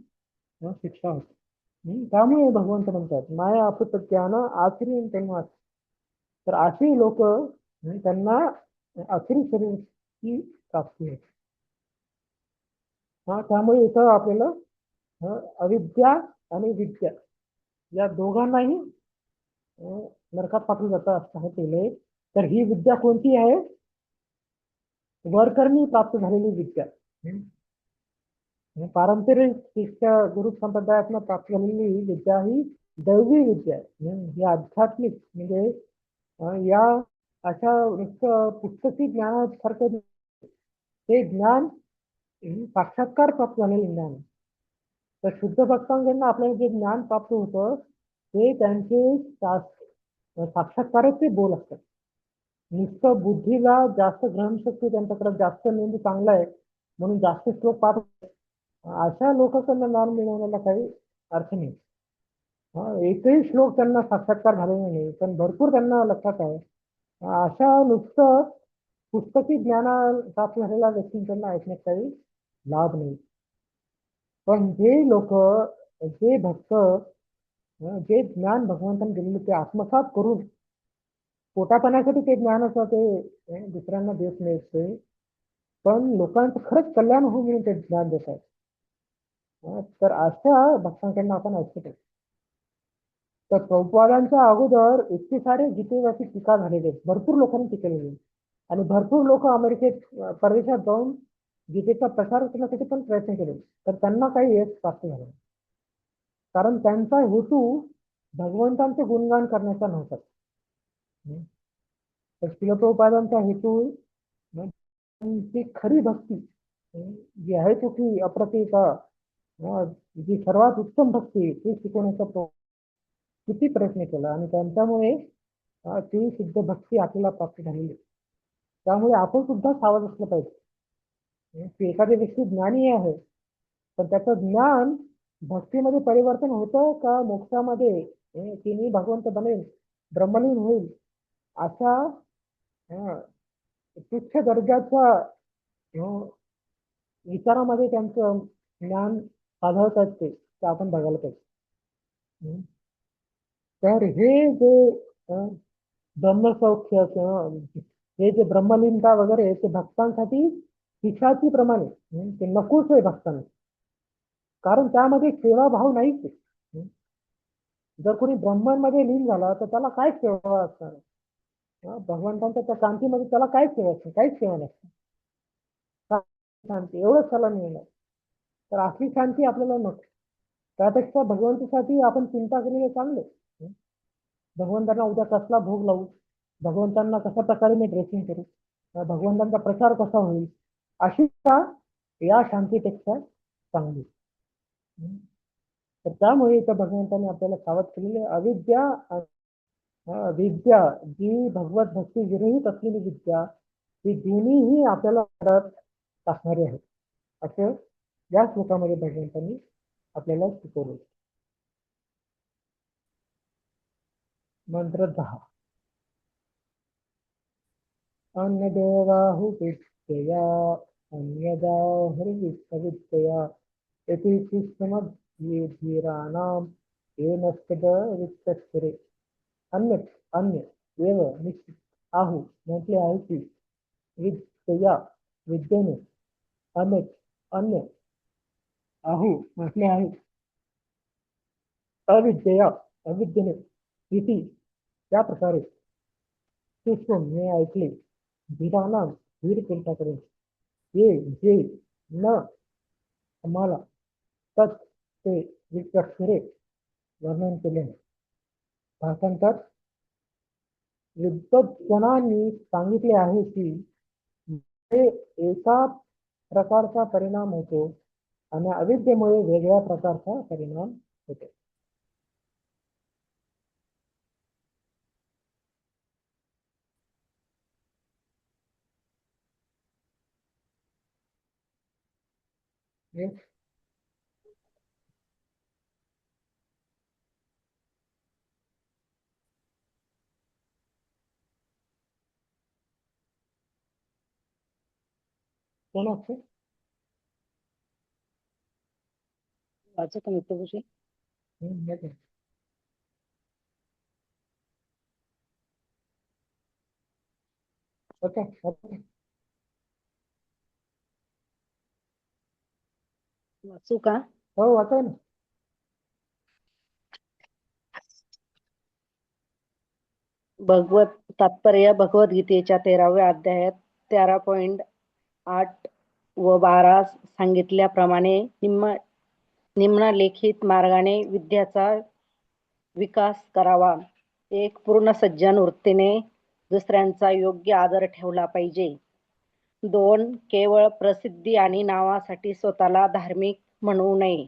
Speaker 1: शिक्षा होते. त्यामुळे भगवंत म्हणतात माया अपुत ज्ञान आश्रय त्यांना. तर अशी लोक त्यांना आखरी शरीराची प्राप्ती होते. त्यामुळे इथं आपल्याला अविद्या आणि विद्या या दोघांनाही नरकात पाठवलं जातं असं सांगितलेलं. तर ही विद्या कोणती आहे? वरकरणी प्राप्त झालेली विद्या. पारंपरिक शिक्षा गुरु संप्रदायातून प्राप्त झालेली विद्या ही दैवी विद्या आहे. ही आध्यात्मिक म्हणजे या अशा पुस्तकी ज्ञानासारखं ते ज्ञान साक्षात्कार प्राप्त झालेले ज्ञान. तर शुद्ध भक्तांकडून आपल्याला जे ज्ञान प्राप्त होतं ते त्यांचे साक्षात्कारच ते बोल असतात. नुसतं बुद्धीला जास्त ग्रहणशक्ती त्यांच्याकडे जास्त मेंदू चांगला आहे म्हणून जास्त श्लोक पाठ, अशा लोकांकडनं ज्ञान मिळवण्याला काही अर्थ नाही. एकही श्लोक त्यांना साक्षात्कार झालेला नाही, पण भरपूर त्यांना लक्षात आहे. अशा नुसतं पुस्तकी ज्ञान प्राप्त झालेल्या व्यक्तींकडनं ऐकण्यात काही लाभ नाही. पण जे भक्त जे ज्ञान भगवंताने दिलेले ते आत्मसात करून पोटापाण्यासाठी ते ज्ञान असं ते दुसऱ्यांना देत नसते, पण लोकांचं खरंच कल्याण होऊ म्हणून ते ज्ञान देत आहेत. तर अशा भक्तांकडनं आपण ऐकतो. तर प्रभुपादांच्या अगोदर इतके सारे गीतेवरती टीका झालेले आहेत, भरपूर लोकांनी टीकेलेली, आणि भरपूर लोक अमेरिकेत परदेशात जाऊन गीतेचा प्रसार करण्यासाठी पण प्रयत्न केले, तर त्यांना काही यश प्राप्त झालं नाही. कारण त्यांचा हेतू भगवंतांचे गुणगान करण्याचा नव्हता. तर शिलप्रभुपादांचा हेतू ती खरी भक्ती जी आहे तो की अप्रतिका, जी सर्वात उत्तम भक्ती ती शिकवण्याचा किती प्रयत्न केला, आणि त्यांच्यामुळे ती सिद्ध भक्ती आपल्याला प्राप्त झालेली. त्यामुळे आपण सुद्धा सावध असलं पाहिजे की एखादी व्यक्ती ज्ञानी आहे, पण त्याचं ज्ञान भक्तीमध्ये परिवर्तन होतं का मोक्षामध्ये तिने भगवंत बनेल, ब्रह्मलीन होईल, अशा तुच्छ दर्जाच्या विचारामध्ये त्यांचं ज्ञान आढळत असते, ते आपण बघायला पाहिजे. तर हे जे ब्रह्मसौख्य किंवा हे जे ब्रह्मलीनता वगैरे ते भक्तांसाठी पिशाची प्रमाणे ते नकोच आहे भक्तांना, कारण त्यामध्ये सेवा भाव नाहीच आहे. जर कोणी ब्रह्मांमध्ये लीन झाला तर त्याला काय सेवा असणार, भगवंतांच्या त्या शांतीमध्ये त्याला काय सेवा असते, काहीच सेवा नसते. शांती एवढंच त्याला मिळणार. तर असली शांती आपल्याला नको. त्यापेक्षा भगवंतासाठी आपण चिंता केलेले चांगले. भगवंतांना उद्या कसला भोग लावू, भगवंतांना कशा प्रकारे मी ड्रेसिंग करू, भगवंतांचा प्रचार कसा होईल, अशी या शांतीपेक्षा चांगली. तर त्यामुळे इथं भगवंतांनी आपल्याला सावध केलेले विद्या जी भगवत भक्ती विरहित असलेली विद्या, ही दोन्हीही आपल्याला करत टाकणारी आहे, असं या श्लोकामध्ये भगवंतांनी आपल्याला शिकवलं. मंत्र 10. अन्यदेवाहु विद्यया अन्यदाहुर्विद्यया इति शिष्टमध्ये धीराणाम येन वित्तस्थिरे. अन्य एव निश्चित आहू म्हटले आहे की विद्यया विद्येने, अन्य आहू म्हटले आहे अविद्यया अविद्येने, इति त्या प्रकारे सुषम हे ऐकले धीराना धीर पुरुषाकडे, ये जे न आम्हाला तत् ते वित्तस्थिरे वर्णन केले. भाषांतर विद्वज्जनांनी सांगितले आहे की हे एका प्रकारचा परिणाम होतो आणि अविद्येमुळे वेगळ्या प्रकारचा परिणाम होतो. कोणाचे
Speaker 5: वाचत नाही प्रभूजी.
Speaker 1: ओके.
Speaker 5: वाचू का?
Speaker 1: हो वाचाय ना.
Speaker 5: भगवत तात्पर्य भगवद्गीतेच्या 13व्या अध्यायात 13.8 व 12 सांगितल्याप्रमाणे निम्नलिखित मार्गाने विद्याचा विकास करावा. एक पूर्ण सज्जन वृत्तीने दुसऱ्यांचा योग्य आदर ठेवला पाहिजे. 2 केवळ प्रसिद्धी आणि नावासाठी स्वतःला धार्मिक म्हणू नये.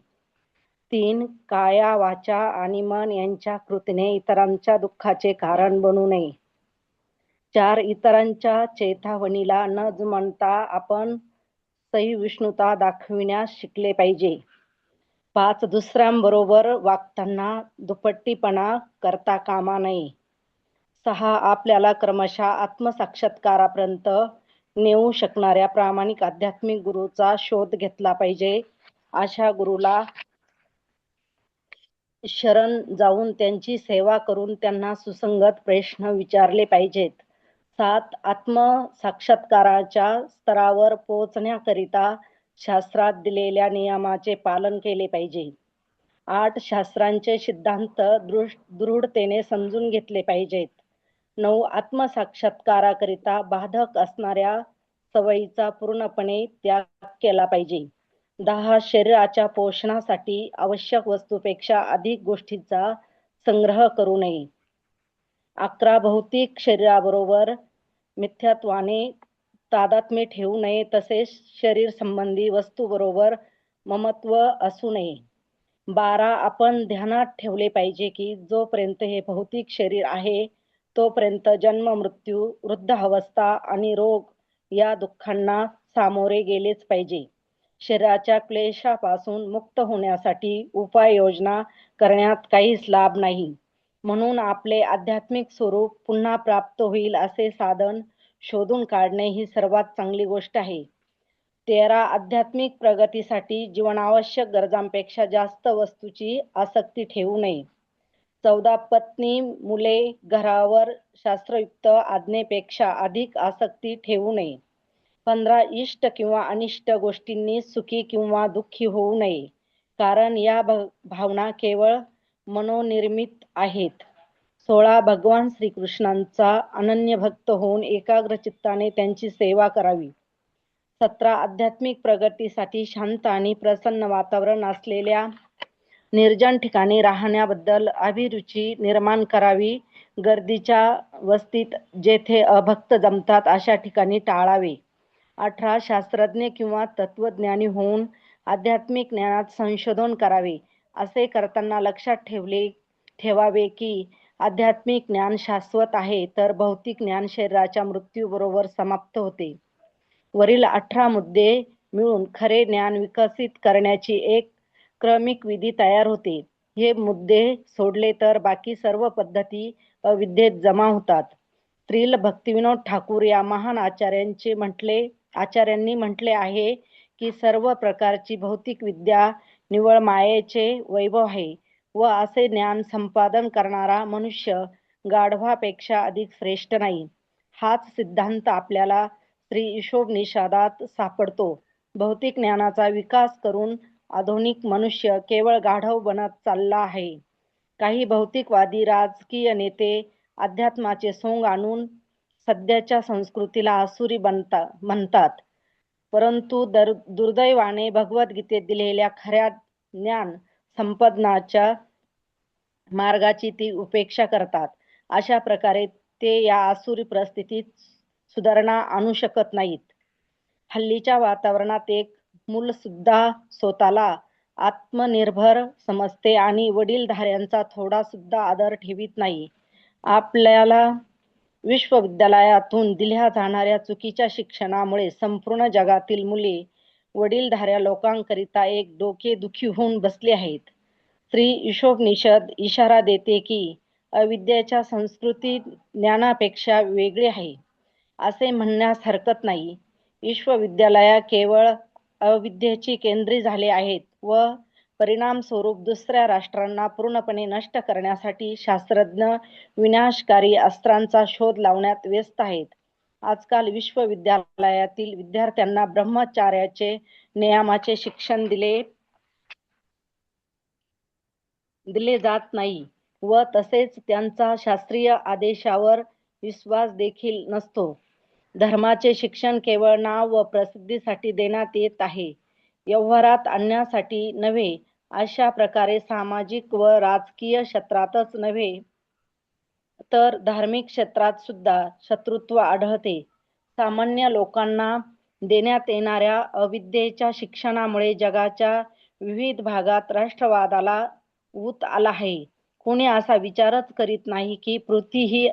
Speaker 5: 3 काया वाचा आणि मन यांच्या कृतीने इतरांच्या दुःखाचे कारण बनू नये. 4 इतरांच्या चेतावणीला न जुमानता आपण सहिष्णुता दाखविण्यास शिकले पाहिजे. 5 दुसऱ्यांबरोबर वागताना दुपट्टीपणा करता कामा नये. 6 आपल्याला क्रमशः आत्मसाक्षात्कारापर्यंत नेऊ शकणाऱ्या प्रामाणिक आध्यात्मिक गुरुचा शोध घेतला पाहिजे. अशा गुरुला शरण जाऊन त्यांची सेवा करून त्यांना सुसंगत प्रश्न विचारले पाहिजेत. 7. आत्मसाक्षात्काराच्या स्तरावर पोहोचण्याकरिता शास्त्रात दिलेल्या नियमाचे पालन केले पाहिजे. 8. शास्त्रांचे सिद्धांत दृढतेने समजून घेतले पाहिजेत. 9. आत्मसाक्षात्काराकरिता बाधक असणाऱ्या सवयीचा पूर्णपणे त्याग केला पाहिजे. 10. शरीराच्या पोषणासाठी आवश्यक वस्तूपेक्षा अधिक गोष्टींचा संग्रह करू नये. 11. भौतिक शरीराबरोबर मिथ्यात्वाने तादात्म्य ठेवू नये, तसेच शरीर संबंधी वस्तूबरोबर ममत्व असू नये. 12. आपण ध्यानात ठेवले पाहिजे की जोपर्यंत हे भौतिक शरीर आहे तोपर्यंत जन्म, मृत्यू, वृद्धावस्था आणि रोग या दुःखांना सामोरे गेलेच पाहिजे. शरीराच्या क्लेशापासून मुक्त होण्यासाठी उपाययोजना करण्यात काहीच लाभ नाही. म्हणून आपले आध्यात्मिक स्वरूप पुन्हा प्राप्त होईल असे साधन शोधून काढणे ही सर्वात चांगली गोष्ट आहे. 13. आध्यात्मिक प्रगतीसाठी जीवनावश्यक गरजांपेक्षा जास्त वस्तूची आसक्ती ठेवू नये. 14. पत्नी, मुले, घरावर शास्त्रयुक्त आज्ञेपेक्षा अधिक आसक्ती ठेवू नये. 15. इष्ट किंवा अनिष्ट गोष्टींनी सुखी किंवा दुःखी होऊ नये, कारण या भावना केवळ मनोनिर्मित आहेत. 16. भगवान श्रीकृष्णांचा अनन्य भक्त होऊन एकाग्र चित्ताने त्यांची सेवा करावी. 17. आध्यात्मिक प्रगतीसाठी शांत आणि प्रसन्न वातावरण असलेल्या निर्जन ठिकाणी राहण्याबद्दल अभिरुची निर्माण करावी. गर्दीच्या वस्तीत जेथे अभक्त जमतात अशा ठिकाणी टाळावे. 18. शास्त्रज्ञ किंवा तत्वज्ञानी होऊन आध्यात्मिक ज्ञानात संशोधन करावे. असे करताना लक्षात ठेवावे की आध्यात्मिक ज्ञान शाश्वत आहे, तर भौतिक ज्ञान शरीराच्या मृत्यूबरोबर समाप्त होते. वरील 18 मुद्दे मिळून खरे ज्ञान विकसित करण्याची एक क्रमिक विधी तयार होते. हे मुद्दे सोडले तर बाकी सर्व पद्धती अविद्येत जमा होतात. श्रील भक्तिविनोद ठाकूर या महान आचार्यांनी म्हटले आहे की सर्व प्रकारची भौतिक विद्या निव्वळ मायेचे वैभव आहे व असे ज्ञान संपादन करणारा मनुष्य गाढवापेक्षा अधिक श्रेष्ठ नाही. हाच सिद्धांत आपल्याला श्री ईशोपनिषदात सापडतो. भौतिक ज्ञानाचा विकास करून आधुनिक मनुष्य केवळ गाढव बनत चालला आहे. काही भौतिकवादी राजकीय नेते अध्यात्माचे सोंग आणून सध्याच्या संस्कृतीला आसुरी म्हणतात, परंतु दुर्दैवाने भगवद्गीतेत दिलेल्या खऱ्या ज्ञान संपादनाच्या मार्गाची ती उपेक्षा करतात. अशा प्रकारे ते या आसुरी परिस्थितीत सुधारणा आणू शकत नाहीत. हल्लीच्या वातावरणात एक मूल सुद्धा स्वतःला आत्मनिर्भर समजते आणि वडीलधाऱ्यांचा थोडा सुद्धा आदर ठेवीत नाही. आपल्याला विश्वविद्यालयातून दिल्या जाणाऱ्या चुकीच्या शिक्षणामुळे संपूर्ण जगातील मुले वडीलधाऱ्या लोकांकरिता एक डोकेदुखी होऊन बसली आहेत. श्री ईशोपनिषद इशारा देते की अविद्येच्या संस्कृती ज्ञानापेक्षा वेगळी आहे असे म्हणण्यास हरकत नाही. विश्वविद्यालया केवळ अविद्येची केंद्रे झाले आहेत व परिणामस्वरूप दुसऱ्या राष्ट्रांना पूर्णपणे नष्ट करण्यासाठी शास्त्रज्ञ विनाशकारी अस्त्रांचा शोध लावण्यात व्यस्त आहेत. आजकाल विश्वविद्यालयातील विद्यार्थ्यांना ब्रह्मचार्याचे नियमाचे शिक्षण दिले जात नाही व तसेच त्यांचा शास्त्रीय आदेशावर विश्वास देखील नसतो. धर्माचे शिक्षण केवळ नाव व प्रसिद्धीसाठी देण्यात येत आहे, व्यवहारात आणण्यासाठी नव्हे. अशा प्रकारे सामाजिक व राजकीय क्षेत्रातच नव्हे तर धार्मिक क्षेत्रात सुद्धा शत्रुत्व आढळते. सामान्य लोकांना देण्यात येणाऱ्या अविद्येच्या शिक्षणामुळे जगाच्या विविध भागात राष्ट्रवादाला ऊत आला आहे. कोणी असा विचारच करीत नाही की पृथ्वी ही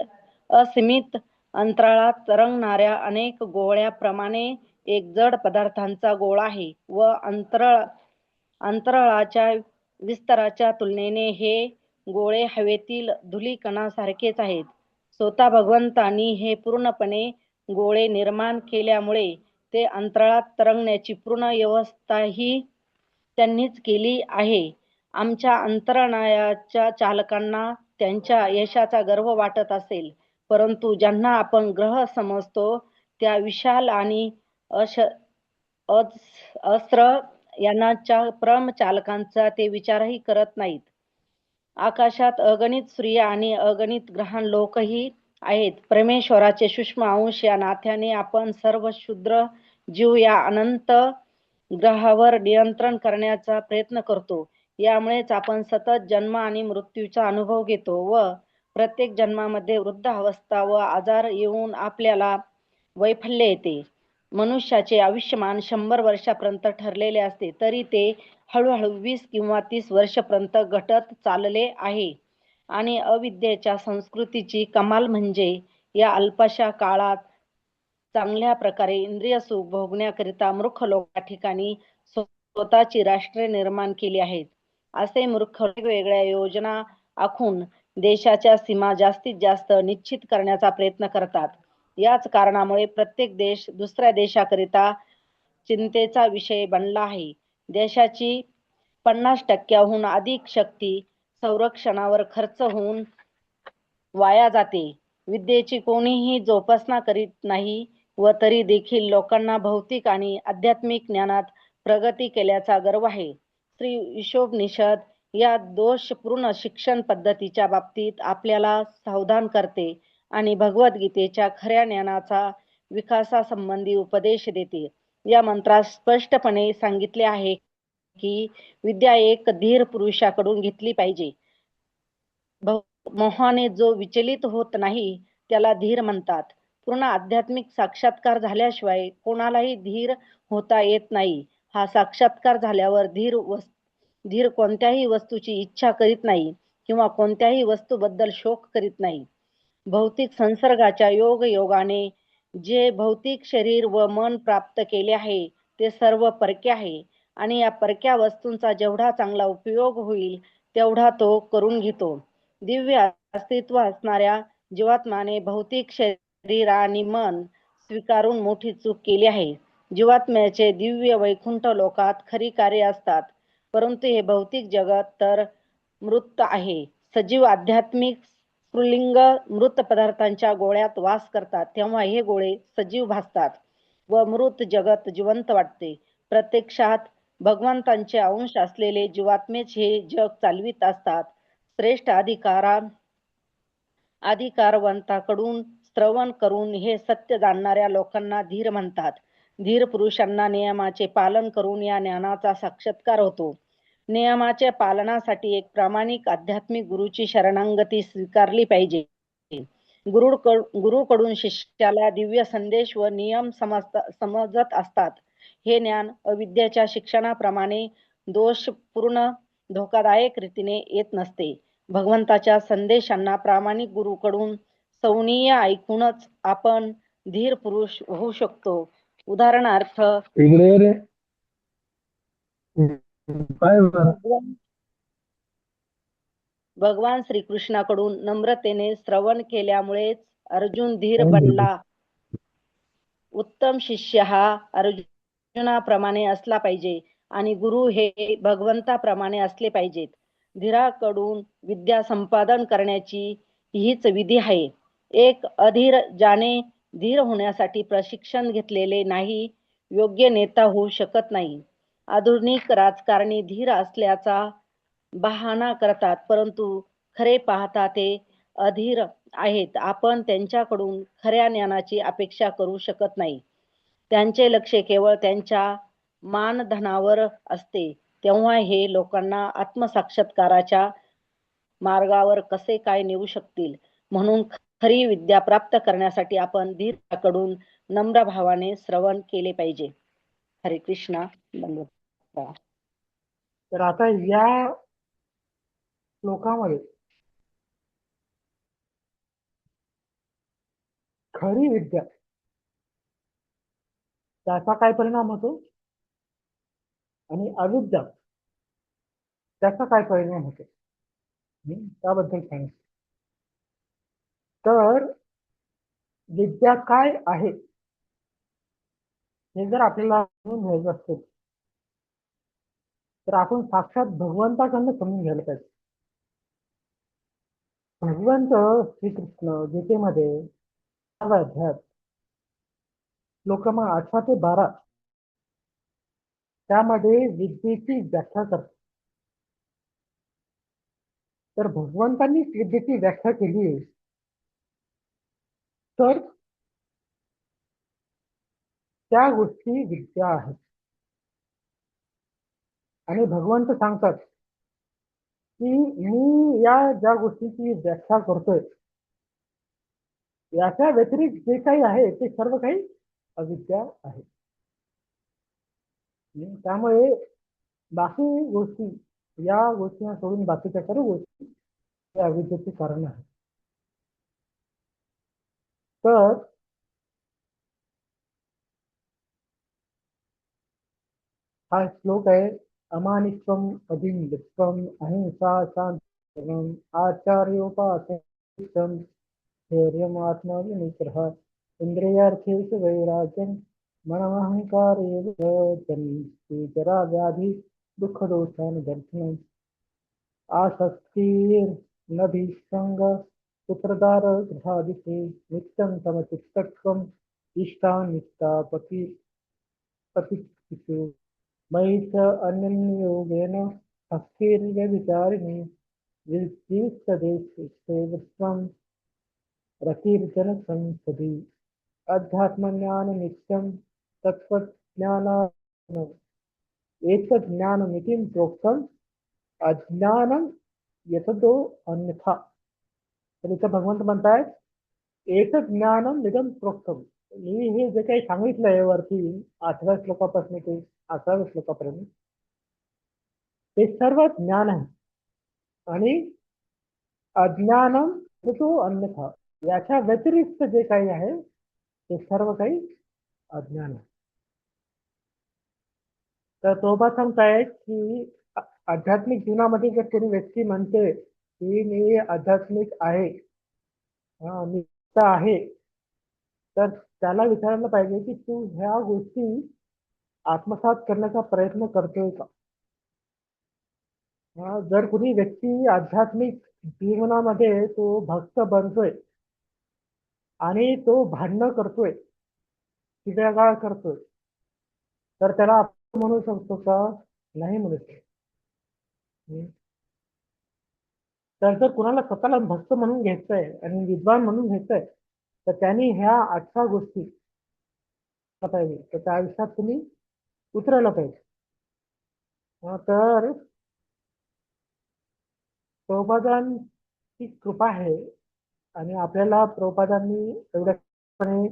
Speaker 5: असीमित अंतराळात तरंगणाऱ्या अनेक गोळ्याप्रमाणे एक जड पदार्थांचा गोळा आहे व अंतराळाच्या विस्ताराच्या तुलनेने हे गोळे हवेतील धुलीकणासारखेच आहेत. स्वतः भगवंतांनी हे पूर्णपणे गोळे निर्माण केल्यामुळे ते अंतराळात तरंगण्याची पूर्ण व्यवस्थाही त्यांनीच केली आहे. आमच्या अंतराळयानाच्या चालकांना त्यांच्या यशाचा गर्व वाटत असेल, परंतु ज्यांना आपण ग्रह समजतो त्या विशाल आणि अस्त्र यानाच्या चालकांचा ते विचारही करत नाहीत. आकाशात अगणित सूर्य आणि अगणित ग्रहाण लोकही आहेत. परमेश्वराचे सूक्ष्म अंश या नात्याने आपण सर्व क्षुद्र जीव या अनंत ग्रहावर नियंत्रण करण्याचा प्रयत्न करतो. यामुळेच आपण सतत जन्म आणि मृत्यूचा अनुभव घेतो व प्रत्येक जन्मामध्ये वृद्धावस्था व आजार येऊन आपल्याला वैफल्य येते. मनुष्याचे आयुष्यमान 100 वर्षापर्यंत ठरलेले असते, तरी ते हळूहळू 20 किंवा 30 वर्षापर्यंत घटत चालले आहे. आणि अविद्येच्या संस्कृतीची कमाल म्हणजे या अल्पशा काळात चांगल्या प्रकारे इंद्रिय सुख भोगण्याकरिता मूर्ख लोक ठिकाणी स्वतःची राष्ट्रे निर्माण केली आहेत. असे मूर्ख वेगवेगळ्या योजना आखून देशाच्या सीमा जास्तीत जास्त निश्चित करण्याचा प्रयत्न करतात. याच कारणामुळे प्रत्येक देश दुसऱ्या देशाकरिता चिंतेचा विषय बनला आहे. देशाची 50% अधिक शक्ती संरक्षणावर खर्च होऊन वाया जाते. विद्येची कोणीही जोपासना करीत नाही व तरी देखील लोकांना भौतिक आणि आध्यात्मिक ज्ञानात प्रगती केल्याचा गर्व आहे. श्री ईशोपनिषद या दोषपूर्ण शिक्षण पद्धतीच्या बाबतीत आपल्याला सावधान करते आणि भगवद्गीतेच्या खऱ्या ज्ञानाचा विकासासंबंधी उपदेश देते. या मंत्रात स्पष्टपणे सांगितले आहे की विद्या एक धीर पुरुषाकडून घेतली पाहिजे. मोहाने जो विचलित होत नाही त्याला धीर म्हणतात. पूर्ण आध्यात्मिक साक्षात्कार झाल्याशिवाय कोणालाही धीर होता येत नाही. हा साक्षात्कार झाल्यावर धीर कोणत्याही वस्तूची इच्छा करीत नाही किंवा कोणत्याही वस्तूबद्दल शोक करीत नाही. भौतिक संसर्गाच्या योगाने जे भौतिक शरीर व मन प्राप्त केले आहे ते सर्व परके आहे आणि या परक्या वस्तूंचा जेवढा चांगला उपयोग होईल तेवढा तो करून घेतो. दिव्य अस्तित्व असणाऱ्या जीवात्म्याने भौतिक शरीर आणि मन स्वीकारून मोठी चूक केली आहे. जीवात्म्याचे दिव्य वैकुंठ लोकात खरी कार्य असतात, परंतु हे भौतिक जगत तर मृत आहे. सजीव आध्यात्मिक स्फुल्लिंग मृत पदार्थांच्या गोळ्यात वास करतात तेव्हा हे गोळे सजीव भासतात व मृत जगत जिवंत वाटते. प्रत्यक्षात भगवंतांचे अंश असलेले जीवात्मेच हे जग चालवित असतात. श्रेष्ठ अधिकारवंताकडून श्रवण करून हे सत्य जाणणाऱ्या लोकांना धीर म्हणतात. धीर पुरुषांना नियमाचे पालन करून या ज्ञानाचा साक्षात्कार होतो. नियमाच्या पालनासाठी एक प्रामाणिक आध्यात्मिक गुरुची शरणागती स्वीकारली पाहिजे. गुरुकडून शिष्याला दिव्य संदेश व नियम समजत असतात. हे ज्ञान अविद्येच्या शिक्षणाप्रमाणे दोषपूर्ण धोकादायक रीतीने येत नसते. भगवंताच्या संदेशांना प्रामाणिक गुरुकडून सवनीय ऐकूनच आपण धीर पुरुष होऊ शकतो. उदाहरणार्थ
Speaker 1: इकडे ये रे. काय बरं?
Speaker 5: भगवान श्रीकृष्णाकडून नम्रतेने श्रवण केल्यामुळेच अर्जुन धीर बनला. उत्तम शिष्य हा अर्जुनाप्रमाणे असला पाहिजे आणि गुरु हे भगवंताप्रमाणे असले पाहिजेत. धीराकडून विद्या संपादन करण्याची हीच विधी आहे. एक अधीर ज्याने धीर होण्यासाठी प्रशिक्षण घेतलेले नाही योग्य नेता होऊ शकत नाही. आधुनिक राजकारणी धीर असल्याचा बहाणा करतात, परंतु खरे पाहता ते अधीर आहेत. आपण त्यांच्याकडून खऱ्या ज्ञानाची अपेक्षा करू शकत नाही. त्यांचे लक्ष केवळ त्यांच्या मानधनावर असते. तेव्हा हे लोकांना आत्मसाक्षात्काराच्या मार्गावर कसे काय नेऊ शकतील? म्हणून खरी विद्या प्राप्त करण्यासाठी आपण धीराकडून नम्र भावाने श्रवण केले पाहिजे. हरे कृष्णा.
Speaker 1: तर आता या श्लोकामध्ये खरी विद्या त्याचा काय परिणाम होतो आणि अविद्या त्याचा काय परिणाम होतो त्याबद्दल सांगितलं. तर विद्या काय आहे हे जर आपल्याला घ्यायचं असेल तर आपण साक्षात भगवंताकडनं समजून घ्यायला पाहिजे. भगवंत श्रीकृष्ण गीतेमध्ये 12व्या अध्यायात श्लोक क्रमांक 8 ते 12 त्यामध्ये विद्येची व्याख्या करतात. तर भगवंतांनी विद्येची व्याख्या केली आहे, तर त्या गोष्टी विद्या आहेत. आणि भगवंत सांगतात की मी या ज्या गोष्टीची व्याख्या करतोय याच्या व्यतिरिक्त जे काही आहे ते सर्व काही अविद्या आहे. त्यामुळे बाकी गोष्टी या गोष्टींना सोडून बाकीच्या सर्व गोष्टी या अविद्येचे कारण आहे. तर हा श्लोक आहे, अमानित्वम अभिनित्वम अहिंसा शांतम आचार्योपासनम धैर्यम आत्मविनिग्रह इंद्रियार्थेषु वैराग्यम मनमहंकार जरा व्याधि दुःख दोषान दर्शनम आसक्तिर्नभिसंग पुत्रदार गृहादिषु नित्यं समचित्तत्वम् इष्टानिष्टापति पतिषु मयि च अनन्ययोगेन भक्तिर्व्यभिचारिणी विद्युत्सदेशे विश्वं रतिर्जन संसदि अध्यात्मज्ञान नित्यं तत्त्वज्ञानान एतज्ज्ञानमिति प्रोक्तम् अज्ञानं यतदो अन्यथा. तर इथं भगवंत म्हणतायत एकच ज्ञानम निगम प्रोक्तम. मी हे जे काही सांगितलंय वरती 8व्या श्लोकापासून ते 11व्या श्लोकापर्यंत ते सर्व ज्ञान आहे. आणि अज्ञानम तो अन्यथा याच्या व्यतिरिक्त जे काही आहे ते सर्व काही अज्ञान आहे. तर तोबा सांगतायत की आध्यात्मिक जीवनामध्ये जर कोणी व्यक्ती म्हणते की मी आध्यात्मिक आहे, मी आहे, तर त्याला विचारायला पाहिजे की तू ह्या गोष्टी आत्मसात करण्याचा प्रयत्न करतोय का. जर कोणी व्यक्ती आध्यात्मिक जीवनामध्ये तो भक्त बनतोय आणि तो भांडणं करतोय, शिव्यागाळ करतोय, तर त्याला आपण म्हणू शकतो का? नाही म्हणू शकतो. तर जर कुणाला स्वतःला भक्त म्हणून घ्यायचंय आणि विद्वान म्हणून घ्यायचंय तर त्यांनी ह्या 8 गोष्टी पाहिजे, तर त्या आयुष्यात तुम्ही उतरायला पाहिजे. तर प्रभुपादांची कृपा आहे आणि आपल्याला प्रभुपादांनी एवढ्यापणे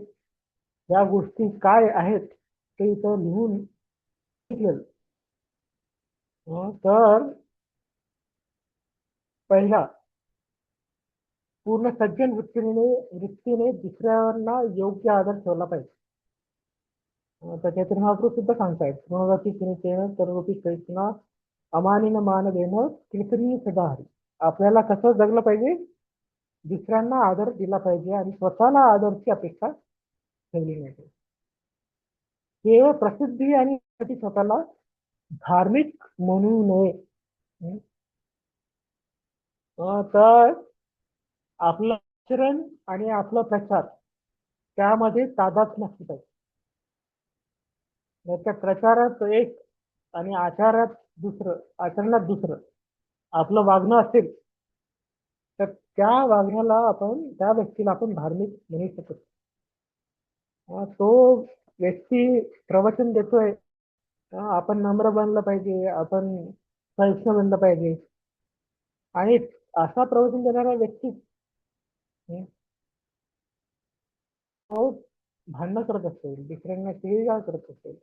Speaker 1: या गोष्टी काय आहेत ते इथं लिहून घेतलेलं. तर पहिला, पूर्ण सज्जन वृत्तीने दुसऱ्यांना योग्य आदर ठेवला पाहिजे. त्याच्यातून महाप्रभू सुद्धा सांगतायत, गुणवती कृतेन सर्वपी कैसना अमानिन मान देणं कीर्तनीय सदा हरी. आपल्याला कसं जगलं पाहिजे? दुसऱ्यांना आदर दिला पाहिजे आणि स्वतःला आदरची अपेक्षा ठेवली नाही. केवळ प्रसिद्धी आणि स्वतःला धार्मिक म्हणू नये. तर आपलं आचरण आणि आपला प्रचार त्यामध्ये तादात्म्य असलं पाहिजे. त्या प्रचारात एक आणि आचारात दुसरं, आचरणात दुसरं आपलं वागणं असेल तर त्या वागण्याला आपण, त्या व्यक्तीला आपण धार्मिक म्हणू शकतो. तो व्यक्ती प्रवचन देतोय, आपण नम्र बनलं पाहिजे, आपण सहिष्णू बनलं पाहिजे. आणि असा प्रवचन देणारा व्यक्ती तो भांडणं करत असेल, दुसऱ्यांना शिवीगाळ करत असेल,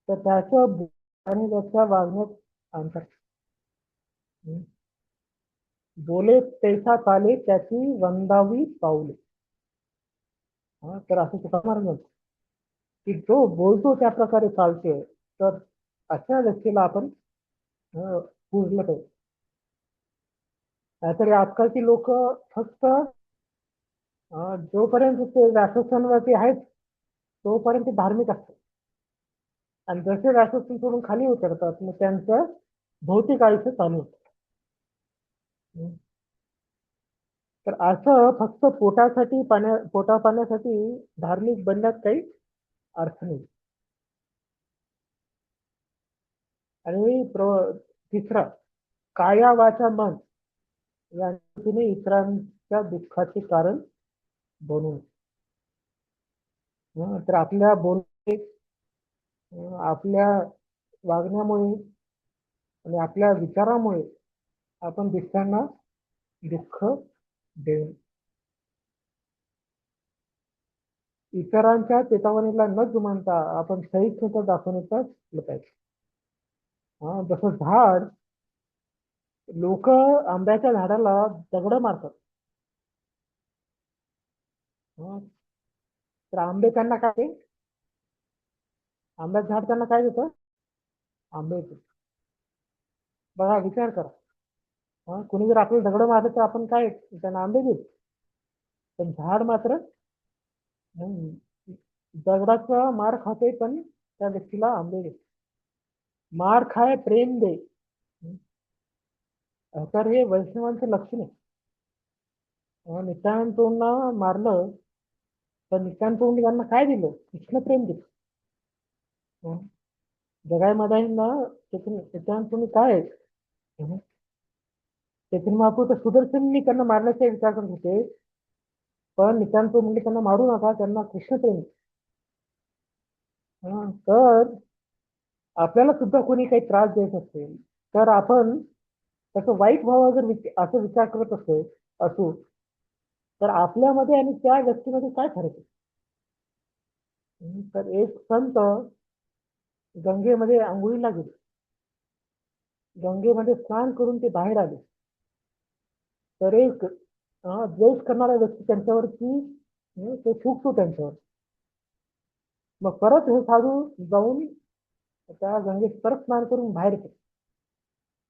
Speaker 1: तर त्याचं आणि त्याच्या वागण्यात अंतर. बोले तैसा चाले त्याची वंदावी पाऊले. तर असं तुकाराम म्हणतो की जो बोलतो त्या प्रकारे चालतोय, तर अशा व्यक्तीला आपण पूजलं पाहिजे. नाहीतरी आजकालची लोक फक्त जोपर्यंत ते व्यासस्थानावरती आहेत तोपर्यंत धार्मिक असतात आणि जसे व्यासस्थान सोडून खाली उतरतात मग त्यांचं भौतिक आयुष्य चालू होतं. तर असं फक्त पोटा पाण्यासाठी धार्मिक बनण्यात काही अर्थ नाही. आणि तिसरा, काया वाचा मन यांनी इतरांच्या दुःखाचे कारण बनू नये. तर आपल्या बोलणे, आपल्या वागण्यामुळे आणि आपल्या विचारामुळे आपण दुसऱ्यांना दुःख देऊ. इतरांच्या चेतावणीला न जुमानता आपण सहिष्णुता दाखवण्याचा पाहिजे. जसं झाड, लोक आंब्याच्या झाडाला दगड मारतात. तर आंबे त्यांना काय, आंब्याचं झाड त्यांना काय देतं? आंबे देतं. बघा, विचार करा. कुणी जर आपल्याला दगड मारलं तर आपण काय त्यांना आंबे देऊ? पण झाड मात्र दगडाचा मार खाते पण त्या व्यक्तीला आंबे देते. मार खाय प्रेम दे, तर हे वैष्णवांचं लक्षण आहे. नित्यानंदना मारलं तर नित्यानंद त्यांना काय दिलं? कृष्ण प्रेम दिलं. जगामध्ये ना नित्यानंद काय, चैतन्य महाप्रभू तर सुदर्शननी त्यांना मारण्याचा विचार करत होते, पण नित्यानंद म्हणजे त्यांना मारू नका, त्यांना कृष्ण प्रेम. तर आपल्याला सुद्धा कोणी काही त्रास देत असेल तर आपण त्याचा वाईट भाव जर असं विचार करत असू तर आपल्यामध्ये आणि त्या व्यक्तीमध्ये काय फरक आहे? तर एक संत गंगेमध्ये आंघोळीला गेले, गंगेमध्ये स्नान करून ते बाहेर आले, तर एक द्वेष करणारा व्यक्ती त्यांच्यावरती ते फुकतो त्यांच्यावर. मग परत हे साधू जाऊन त्या गंगेत परत स्नान करून बाहेर येतो,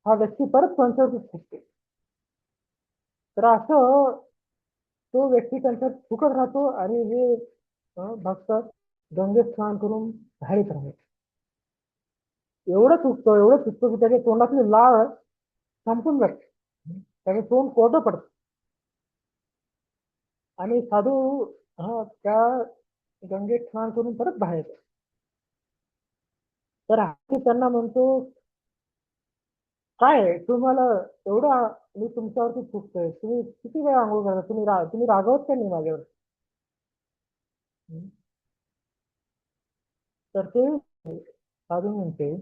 Speaker 1: हा व्यक्ती परत त्यांच्यावरती फुकते. तर असं तो व्यक्ती त्यांच्यात फुकत राहतो आणि हे भक्त गंगेत स्नान करून बाहेर येत राहतो. एवढं चुकतो की त्याच्या तोंडातली लाळ संपून जाते, त्याचं तोंड कोरडं पडतं. आणि साधू त्या गंगेत स्नान करून परत बाहेर येतो. तर त्यांना म्हणतो, काय तुम्हाला एवढं मी तुमच्यावरती चुकतोय, तुम्ही किती वेळा आंघोळ करता, तुम्ही रागवत का नाही माझ्यावर? तर ते साधू म्हणते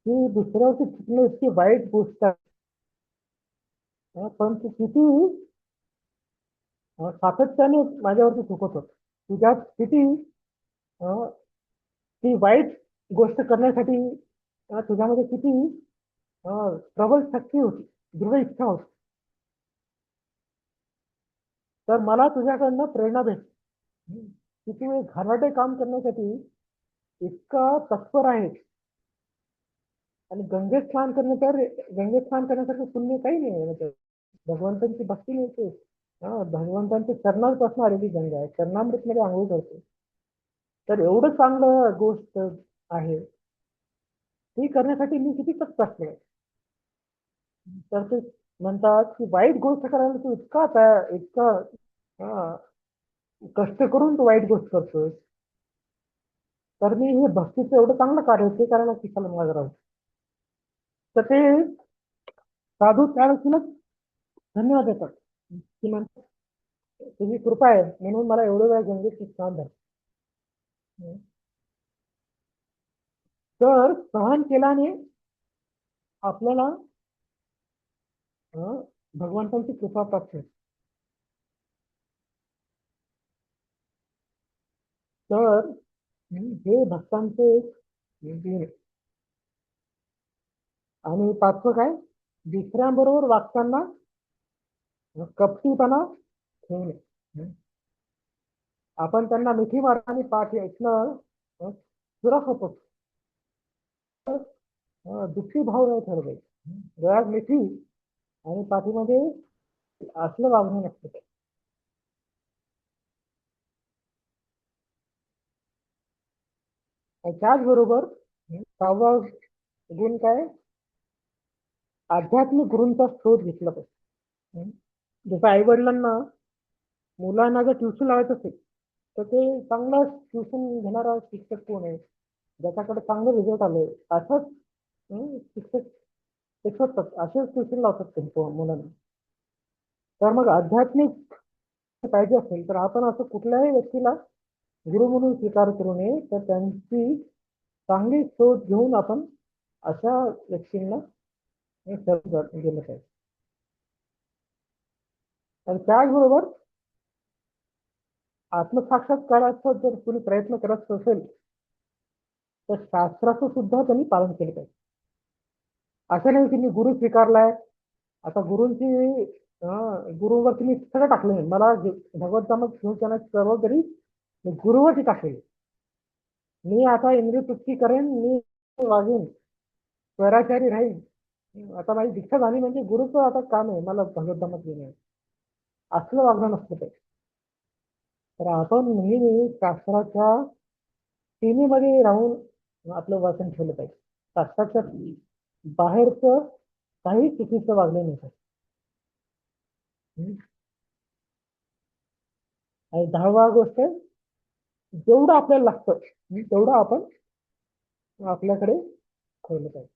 Speaker 1: की दुसऱ्यावरती चुकणं इतकी वाईट गोष्ट आहे, पण तू किती सातत्याने माझ्यावरती चुकत होत, तुझ्यात किती ती वाईट गोष्ट करण्यासाठी तुझ्यामध्ये किती प्रबल शक्ती होती, दृढ इच्छा होती. तर मला तुझ्याकडनं प्रेरणा भेटते की तू एक घाणेरडे काम करण्यासाठी इतका तत्पर आहे. आणि गंगेत स्नान करण्यासाठी पुण्य काही नाही. भगवंतांची भक्ती मिळते. भगवंतांच्या चरणापासून आलेली गंगा आहे, चरणामृत मध्ये आंघोळ करते. तर एवढं चांगलं गोष्ट आहे, ती करण्यासाठी मी किती कष्ट असले. तर ते म्हणतात की वाईट गोष्ट करायला तू इतका कष्ट करून तू वाईट गोष्ट करतोय, तर मी हे भक्तीचं एवढं चांगलं कार्य होते कारण किशाला माझं राहू. तर ते साधू त्या व्यक्तीला धन्यवाद देतात की म्हणतात तुझी कृपा आहे म्हणून मला एवढं वेळ गंगेत स्नान झालं. तर सहन केल्याने आपल्याला भगवंतांची कृपा प्राप्त होते. तर हे भक्तांचे एक गुण आहे. आणि पाचवं काय, दुसऱ्यांबरोबर वागताना कपटीपणा ठेवू नये. आपण त्यांना मिठी मारताना पाठ ऐकणं सुरस होतो. दुःखी भाव नाही ठरवायचे. डोळ्यात मिठी आणि पाठीमध्ये असलं वागणं नसतं. त्याचबरोबर 6वा गुण काय, आध्यात्मिक गुरूंचा शोध घेतला पाहिजे. जसं आई वडिलांना मुलांना जर ट्युशन लावायचं असेल तर ते चांगला ट्युशन घेणारा शिक्षक कोण आहे, ज्याच्याकडे चांगले रिझल्ट आले असाच शिक्षक ते शोधतात, असेच ट्युशन लावतात ते मुलांना. तर मग आध्यात्मिक पाहिजे असेल तर आपण असं कुठल्याही व्यक्तीला गुरु म्हणून स्वीकार करू नये, तर त्यांची चांगली शोध घेऊन आपण अशा व्यक्तींना गेलं पाहिजे. आणि त्याचबरोबर आत्मसाक्षात्काराचा जर कोणी प्रयत्न करत असेल तर शास्त्राचं सुद्धा त्यांनी पालन केलं पाहिजे. असं नाही की मी गुरु स्वीकारलाय, आता गुरूंची गुरुवर तुम्ही सगळं टाकलं, मला भगवंतामत घेऊन सर्व तरी गुरुवरती टाकले, मी आता इंद्रिय तृप्ती करेन, मी वागेन, स्वराचारी राहील, आता माझी दीक्षा झाली म्हणजे गुरुचं आता काम आहे मला भगवंतामत घेणे, असलं वागणं नसलं पाहिजे. तर आपण नेहमी शास्त्राच्या सीमेमध्ये राहून आपलं वाचन ठेवलं पाहिजे. शास्त्राच्या बाहेरचं काही चुकीचं वागलं नाही पाहिजे. आणि 10वा गोष्ट, जेवढं आपल्याला लागतं तेवढं आपण आपल्याकडे ठेवलं पाहिजे.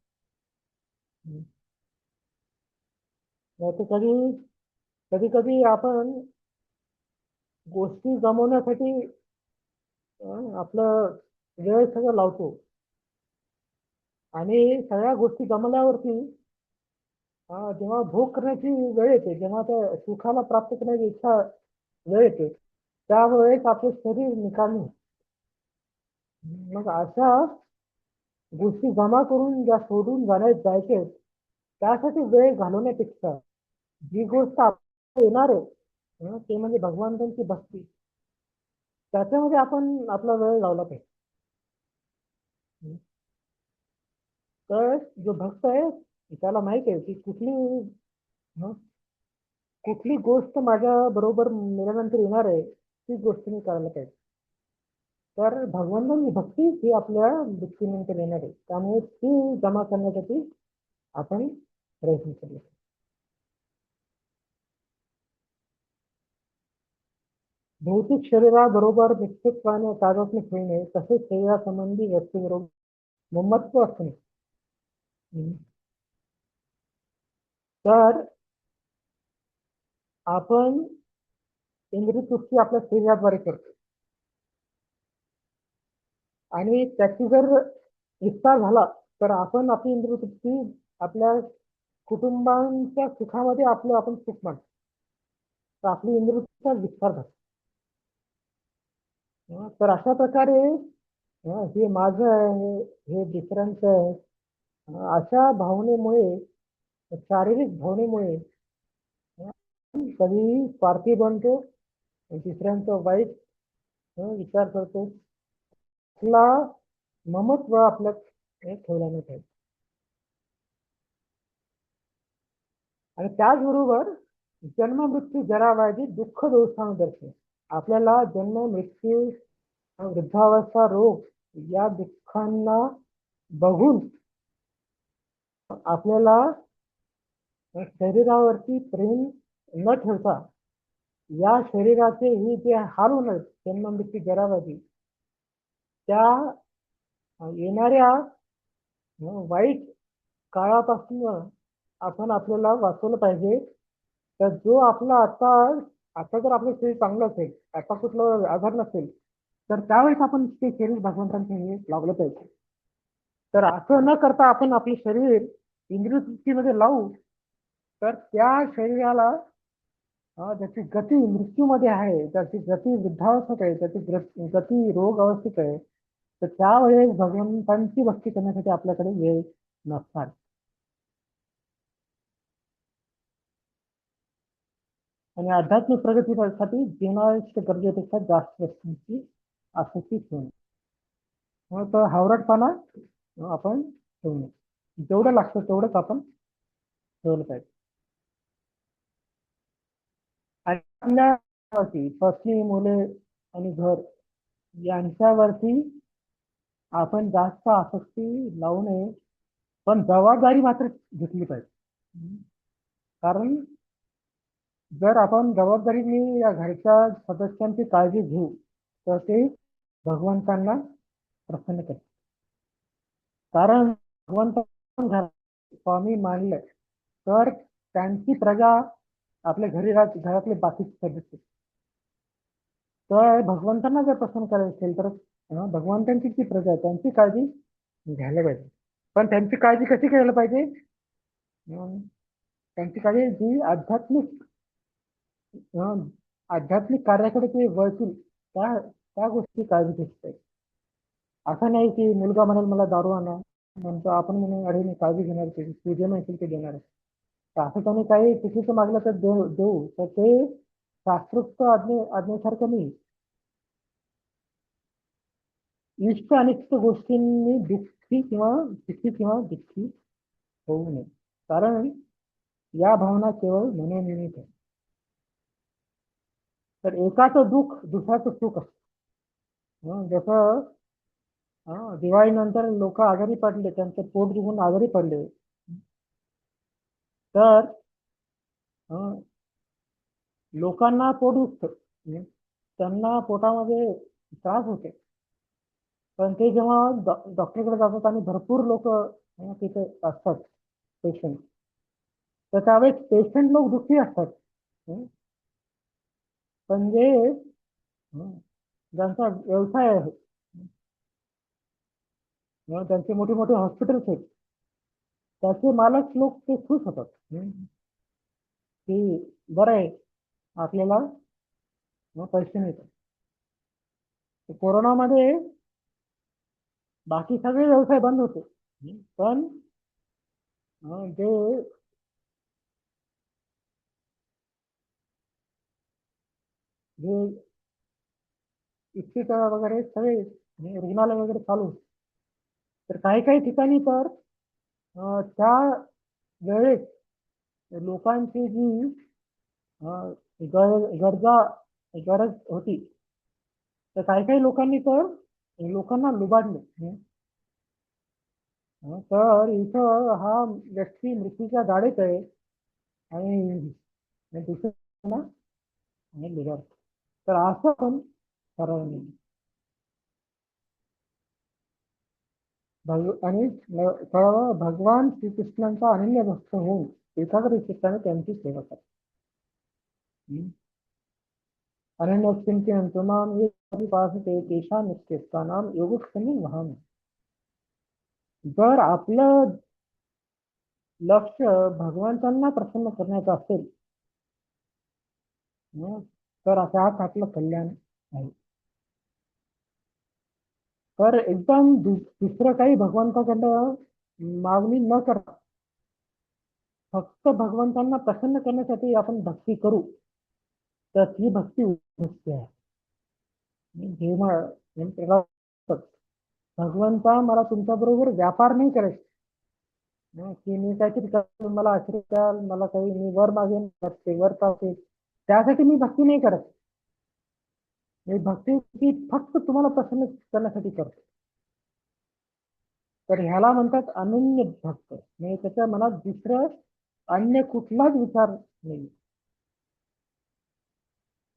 Speaker 1: कधी कधी आपण गोष्टी जमवण्यासाठी आपलं वेळ सगळं लावतो आणि सगळ्या गोष्टी जमल्यावरती जेव्हा भोग करण्याची वेळ येते, जेव्हा त्या सुखाला प्राप्त करण्याची इच्छा वेळ येते, त्यावेळेस आपलं शरीर निकामी होतं. मग अशा गोष्टी जमा करून ज्या सोडून जायचे त्यासाठी वेळ घालवण्यापेक्षा जी गोष्ट आपल्याला येणार आहे ते म्हणजे भगवंतांची भक्ती, त्याच्यामध्ये आपण आपला वेळ लावला पाहिजे. तर जो भक्त आहे त्याला माहित आहे की कुठली गोष्ट माझ्या बरोबर मेल्यानंतर येणार आहे ती गोष्ट मी करायला पाहिजे. तर भगवंतांची भक्ती ही आपल्या मृत्यूनंतर येणार आहे, त्यामुळे ती जमा करण्यासाठी आपण प्रयत्न केले. भौतिक शरीराबरोबर निश्चितपणे तादात्म्य ठेवणे, तसेच शरीरासंबंधी व्यक्तीबरोबर ममत्व असणे. तर आपण इंद्रिय तृप्ती आपल्या शरीराद्वारे करतो आणि त्याची जर विस्तार झाला तर आपण आपली इंद्रिय तृप्ती आपल्या कुटुंबांच्या सुखामध्ये आपण सुख मानतो, तर आपली इंद्रिय तृप्तीचा विस्तार झाला. तर अशा प्रकारे हे माझं आहे, हे दुसऱ्यांचं आहे, अशा भावनेमुळे, शारीरिक भावनेमुळे कधी स्वार्थी बनतो, दुसऱ्यांचं वाईट विचार करतो, आपला ममत्व आपल्या ठेवला नाही पाहिजे. आणि त्याचबरोबर जन्म मृत्यू जराव्याधी दुःख दोषांग दर्शन, आपल्याला जन्म मृत्यू वृद्धावस्था रोग या दुःखांना बघून आपल्याला शरीरावरती प्रेम न ठेवता या शरीराचे ही जे हाल होणार जन्म मृत्यू जराव्याधी, त्या येणाऱ्या वाईट काळापासून आपण आपल्याला वाचवलं पाहिजे. तर जो आपला आता जर आपलं शरीर चांगलं असेल, आता कुठलं आजार नसेल, तर त्यावेळेस आपण ते शरीर भगवंतांच्या हे लावलं पाहिजे. तर असं न करता आपण आपले शरीर इंद्रिय तृप्तीमध्ये लावू तर त्या शरीराला ज्याची गती मृत्यूमध्ये आहे, त्याची गती वृद्धावस्थेत आहे, त्याची गती रोग अवस्थेत आहे, तर त्यावेळेस भगवंतांची भक्ती करण्यासाठी आपल्याकडे वेळ नसणार. आणि आध्यात्मिक प्रगतीसाठी जीवनावश्यक गरजेपेक्षा जास्त वस्तूंची आसक्ती ठेवणे, तर हावरटपणा आपण ठेवणे, जेवढं लागतं तेवढंच आपण ठेवलं पाहिजे. आणि आपल्यावरती पत्नी, मुले आणि घर यांच्यावरती आपण जास्त आसक्ती लावू नये, पण जबाबदारी मात्र घेतली पाहिजे. कारण जर आपण जबाबदारीने या घरच्या सदस्यांची काळजी घेऊ तर ते भगवंतांना प्रसन्न करते. कारण भगवंत स्वामी मानले तर त्यांची प्रजा आपल्या घरातले बाकीचे सदस्य, तर भगवंतांना जर प्रसन्न करायचं असेल तर भगवंतांची जी प्रजा आहे त्यांची काळजी घ्यायला पाहिजे. पण त्यांची काळजी कशी घ्यायला पाहिजे? त्यांची काळजी जी आध्यात्मिक कार्याकडे ते वळतील त्या त्या गोष्टी काळजी घेत. असं नाही की मुलगा म्हणाल मला दारू आणा, म्हणतो आपण म्हणून अरे मी काळजी घेणार, तू जे माहिती ते देणार. तर असं त्याने काही चुकीचं मागलं तर देऊ, तर ते शास्त्रोक्त आज्ञेसारखं नाही. इष्ट अनिष्ट गोष्टींनी दुःखी किंवा दुःखी होऊ नये. कारण या भावना केवळ मनोनिमित्त आहे. तर एकाचं दुःख दुसऱ्याचं सुख असतं. जसं दिवाळीनंतर लोक आजारी पडले, त्यांचं पोट दुखून आजारी पडले, तर लोकांना पोट दुखतं, त्यांना पोटामध्ये त्रास होते. पण ते जेव्हा डॉक्टरकडे जातात आणि भरपूर लोक तिथे असतात पेशंट, तर त्यावेळेस पेशंट लोक दुःखी असतात. पण जे ज्यांचा व्यवसाय आहे, त्यांचे मोठे मोठे हॉस्पिटल्स आहेत, त्याचे मालक लोक ते खुश होतात की बरं आहे आपल्याला पैसे मिळतात. कोरोनामध्ये बाकी सगळे व्यवसाय बंद होते, पण जे इस्पितळ वगैरे सगळे रुग्णालय वगैरे चालू, तर काही काही ठिकाणी तर त्या वेळेस लोकांची जी गरज होती, तर काही काही लोकांनी तर लोकांना लुबाडले. तर इथं हा व्यक्ती मृत्यूच्या गाडीत आहे आणि दुसऱ्यांना लुबाडतो. तर असं पण करावं नाही. आणि कळावं, भगवान श्रीकृष्णांचा अनन्य भक्त होऊन एकाग्र चित्ताने त्यांची सेवा करा. अनन्यचिंत्यं मां ये उपासते तेषां नित्यस्थानां योगक्षेमी वहामि. जर आपलं लक्ष भगवंतांना प्रसन्न करण्याचं असेल तर त्यात आपलं कल्याण आहे. तर एकदम दुसरं काही भगवंताकडं मागणी न करता फक्त भगवंतांना प्रसन्न करण्यासाठी आपण भक्ती करू, तर ती भक्ती आहे. जेव्हा भगवंता मला तुमच्या बरोबर व्यापार नाही करायचा की मी काहीतरी मला आश्रय द्याल, मला काही मी वर मागेन ते वर पावते, त्यासाठी मी भक्ती नाही करत. मी भक्ती ती फक्त तुम्हाला प्रसन्न करण्यासाठी करतो. तर ह्याला म्हणतात अनन्य भक्त. म्हणजे त्याच्या मनात दुसरं अन्य कुठलाच विचार नाही.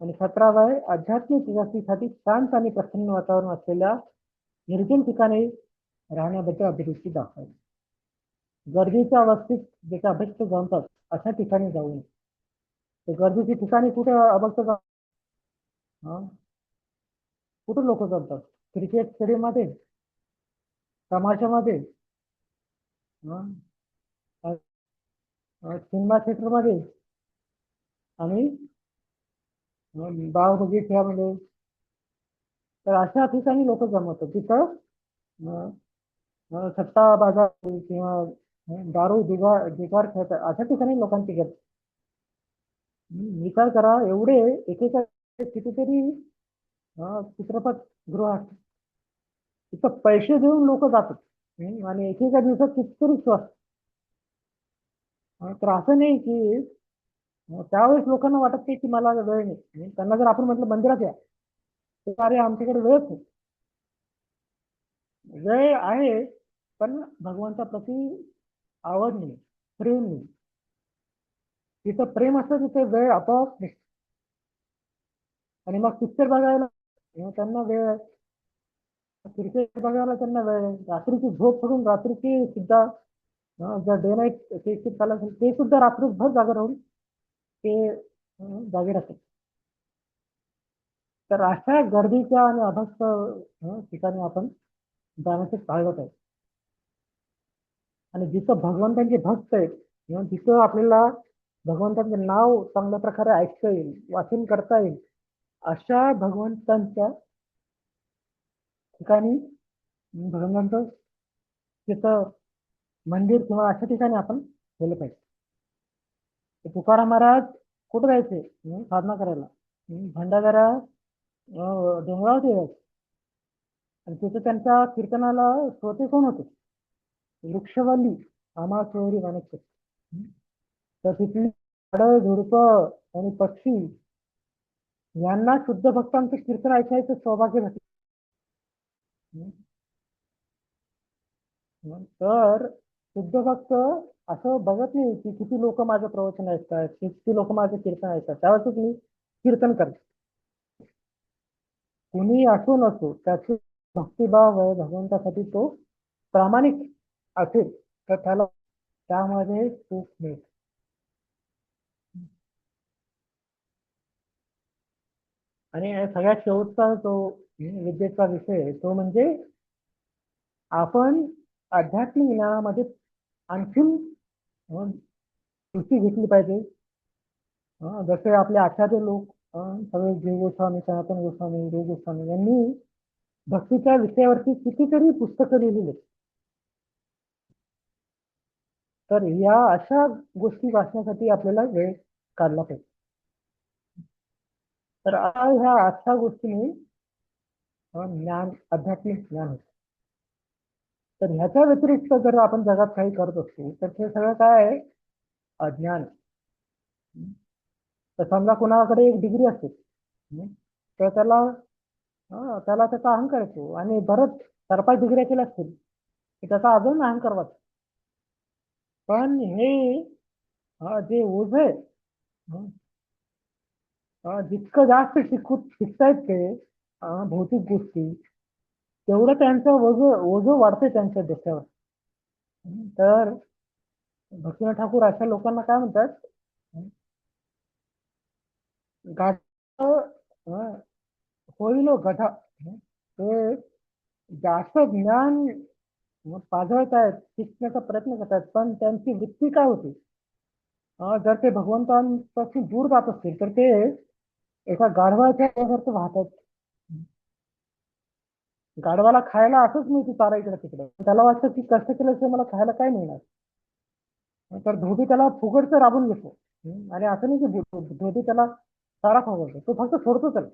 Speaker 1: आणि 17 आध्यात्मिक विकासासाठी शांत आणि प्रसन्न वातावरण असलेल्या निर्जन ठिकाणी राहण्याबद्दल अभिरुची दाखवावी. गर्दीच्या वस्तीत ज्याच्या अभक्त जमतात अशा ठिकाणी जाऊ नये. तर गर्दीची ठिकाणी कुठे अभक्त कुठे लोक जमतात? क्रिकेट स्टेडियम मध्ये, तमाशामध्ये, सिनेमा थिएटर मध्ये आणि बाग बगीच्यामध्ये, तर अशा ठिकाणी लोक जमवतात तिथं सत्ता बाजार किंवा दारू जुगार खेळतात. अशा ठिकाणी लोकांची गर्दी. विचार करा, एवढे एकेका कितीतरी चित्रपट गृह असतात, तिथं पैसे देऊन लोक जातात आणि एकेका दिवसात कितीतरी शो असतात. तर असं नाही की त्यावेळेस लोकांना वाटत नाही की मला वेळ नाही. त्यांना जर आपण म्हटलं मंदिरात या, तर अरे आमच्याकडे वेळच नाही. वेळ आहे पण भगवंताप्रती आवड नाही, प्रेम नाही. जिथं प्रेम असतं तिथे वेळ आपोआप निघते. आणि मग पिक्चर बघायला त्यांना वेळ आहे, क्रिकेट बघायला त्यांना वेळ आहे, रात्रीची झोप सोडून रात्रीची सुद्धा जर डे नाईट क्रिकेट चालत असेल ते सुद्धा रात्रभर जागा राहून ते जागे राहतात. तर अशा गर्दीच्या आणि अभक्त ठिकाणी आपण जाण्याचे टाळत आहे. आणि जिथं भगवंतांचे भक्त आहेत किंवा जिथं आपल्याला भगवंतांचे नाव चांगल्या प्रकारे ऐकता येईल, वाचन करता येईल, अशा भगवंतांच्या ठिकाणी भगवंतांचं तिथं मंदिर किंवा अशा ठिकाणी आपण गेलं पाहिजे. तुकाराम महाराज कुठं जायचे साधना करायला? भंडारा डोंगरावरती जायचे. आणि तिथे त्यांच्या कीर्तनाला श्रोते कोण होते? वृक्षवल्ली आम्हा सोयरी माणिक. तर तिथली झाडं झुडपं आणि पक्षी यांना शुद्ध भक्तांचं कीर्तन ऐकायचं सौभाग्य भेटलं. तर शुद्ध भक्त असं बघत नाही की किती लोक माझं प्रवचन ऐकतात, किती लोक माझं कीर्तन ऐकतात, त्यावेळेस तुम्ही कीर्तन करता. कुणी असो नसो त्याचे भक्तिभाव आहे भगवंतासाठी तो प्रामाणिक असेल तर त्याला त्यामध्ये सुख मिळते. आणि सगळ्यात शेवटचा जो विद्येचा विषय तो म्हणजे आपण आध्यात्मिक ज्ञानामध्ये आणखीन रुची घेतली पाहिजे. जसे आपले आचार्य लोक सगळे जीव गोस्वामी, सनातन गोस्वामी, देव गोस्वामी यांनी भक्तीच्या विषयावरती कितीतरी पुस्तकं लिहिलेली. तर या अशा गोष्टी वाचण्यासाठी आपल्याला वेळ काढला पाहिजे. तर ह्या अशा गोष्टीने ज्ञान, आध्यात्मिक ज्ञान होतं. तर ह्याच्या व्यतिरिक्त जर आपण जगात काही करत असतो तर ते सगळं काय आहे? अज्ञान. तर समजा कोणाकडे एक डिग्री असते तर त्याला त्याला त्याचा अहंकार येतो आणि बरंच 4-5 डिग्र्या केल्या असतील की त्याचा अजून अहंकार वाटतो. पण हे जे ओझ आहे जितकं जास्त शिकतायत ते भौतिक गोष्टी तेवढं त्यांचं ओझं वाढते त्यांच्या डोक्यावर. तर भक्तिनाथ ठाकूर अशा लोकांना काय म्हणतात? गाढ होईल गधा. ते जास्त ज्ञान पाझळत आहेत, शिकण्याचा प्रयत्न करतात, पण त्यांची वृत्ती काय होती? जर ते भगवंतांपासून दूर जात असतील तर ते एका गाढवाच्या यासारखं वाहतात. गाढवाला खायला असंच मिळते चारा इकडे तिकडे, त्याला वाटतं की कष्ट केल्याशिवाय मला खायला काय मिळणार. तर धोबी त्याला फुकटचं राबून घेतो. आणि असं नाही की धोबी त्याला चारा खावतो, तो फक्त सोडतो त्याला.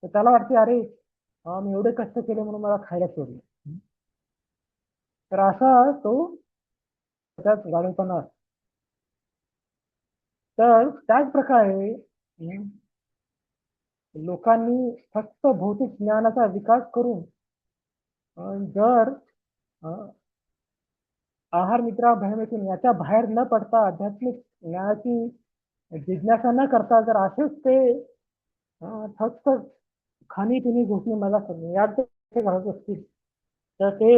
Speaker 1: तर त्याला वाटते अरे मी एवढे कष्ट केले म्हणून मला खायला सोडले. तर असा तो त्यात गाढवपणा. तर त्याच प्रकारे लोकांनी फक्त भौतिक ज्ञानाचा विकास करून जर आहार निद्रा भयमेथून याच्या बाहेर न पडता आध्यात्मिक ज्ञानाची जिज्ञासा न करता जर असेच ते फक्त खाणी-पिणी झोपणे मला करणे यात ते घालत असतील तर ते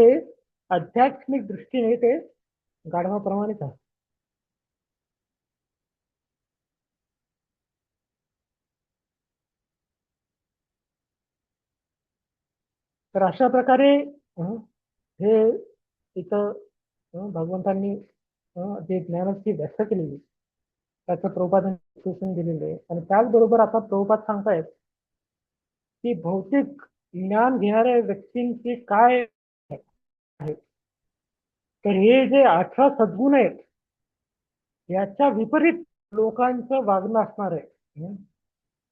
Speaker 1: आध्यात्मिक दृष्टीने ते गाढवाप्रमाणेच आहे. तर अशा प्रकारे हे इथं भगवंतांनी जे ज्ञानाची व्याख्या केलेली त्याचं प्रभुपादांनी विश्लेषण दिलेलं आहे. आणि त्याचबरोबर आता प्रभुपाद सांगतायत की भौतिक ज्ञान घेणाऱ्या व्यक्तींची काय आहे. तर हे जे 18 सद्गुण आहेत याच्या विपरीत लोकांचं वागणं असणार आहे.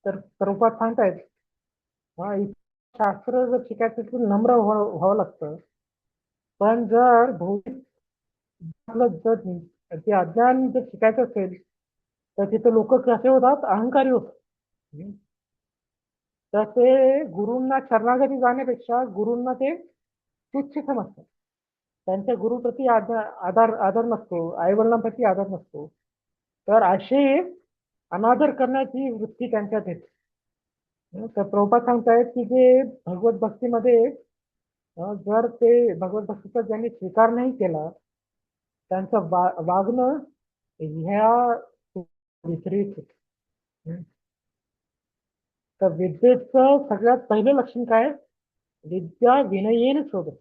Speaker 1: तर प्रभुपाद सांगतायत शास्त्र जर शिकायचं तर नम्र व्हावं लागतं. पण जर भौतिक जर ते अज्ञान जर शिकायचं असेल तर तिथे लोक कसे होतात? अहंकारी होतात. तर ते गुरूंना शरणागती जाण्यापेक्षा गुरूंना ते तुच्छ समजतात. त्यांच्या गुरुप्रती आदर नसतो, आईवडिलांप्रती आदर नसतो. तर असे अनादर करण्याची वृत्ती त्यांच्यात येते. तर प्रभुपाद सांगतायत की जे भगवत भक्तीमध्ये जर ते भगवत भक्तीचा ज्यांनी स्वीकार नाही केला, त्यांचं वागणं ह्या विपरीत होतं. तर विद्येचं सगळ्यात पहिलं लक्षण काय? विद्या विनयेन शोधत.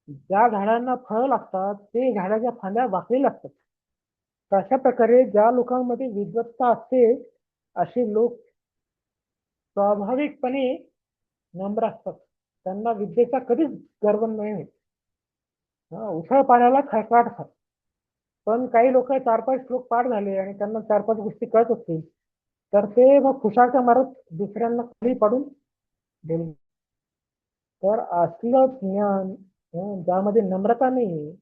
Speaker 1: ज्या झाडांना फळं लागतात ते झाडाच्या फांद्या वाकलेल्या असतात. तर अशा प्रकारे ज्या लोकांमध्ये विद्वत्ता असते असे लोक स्वाभाविकपणे नम्र असतात. त्यांना विद्येचा कधीच गर्व नाही होत. उथळ पाण्याला खळखळाट असतात. पण काही लोक 4-5 श्लोक पाठ झाले आणि त्यांना 4-5 गोष्टी कळत असतील तर ते मग खुशालच्या मारत दुसऱ्यांना खाली पाडून बोलून. तर असलं ज्ञान ज्यामध्ये नम्रता नाही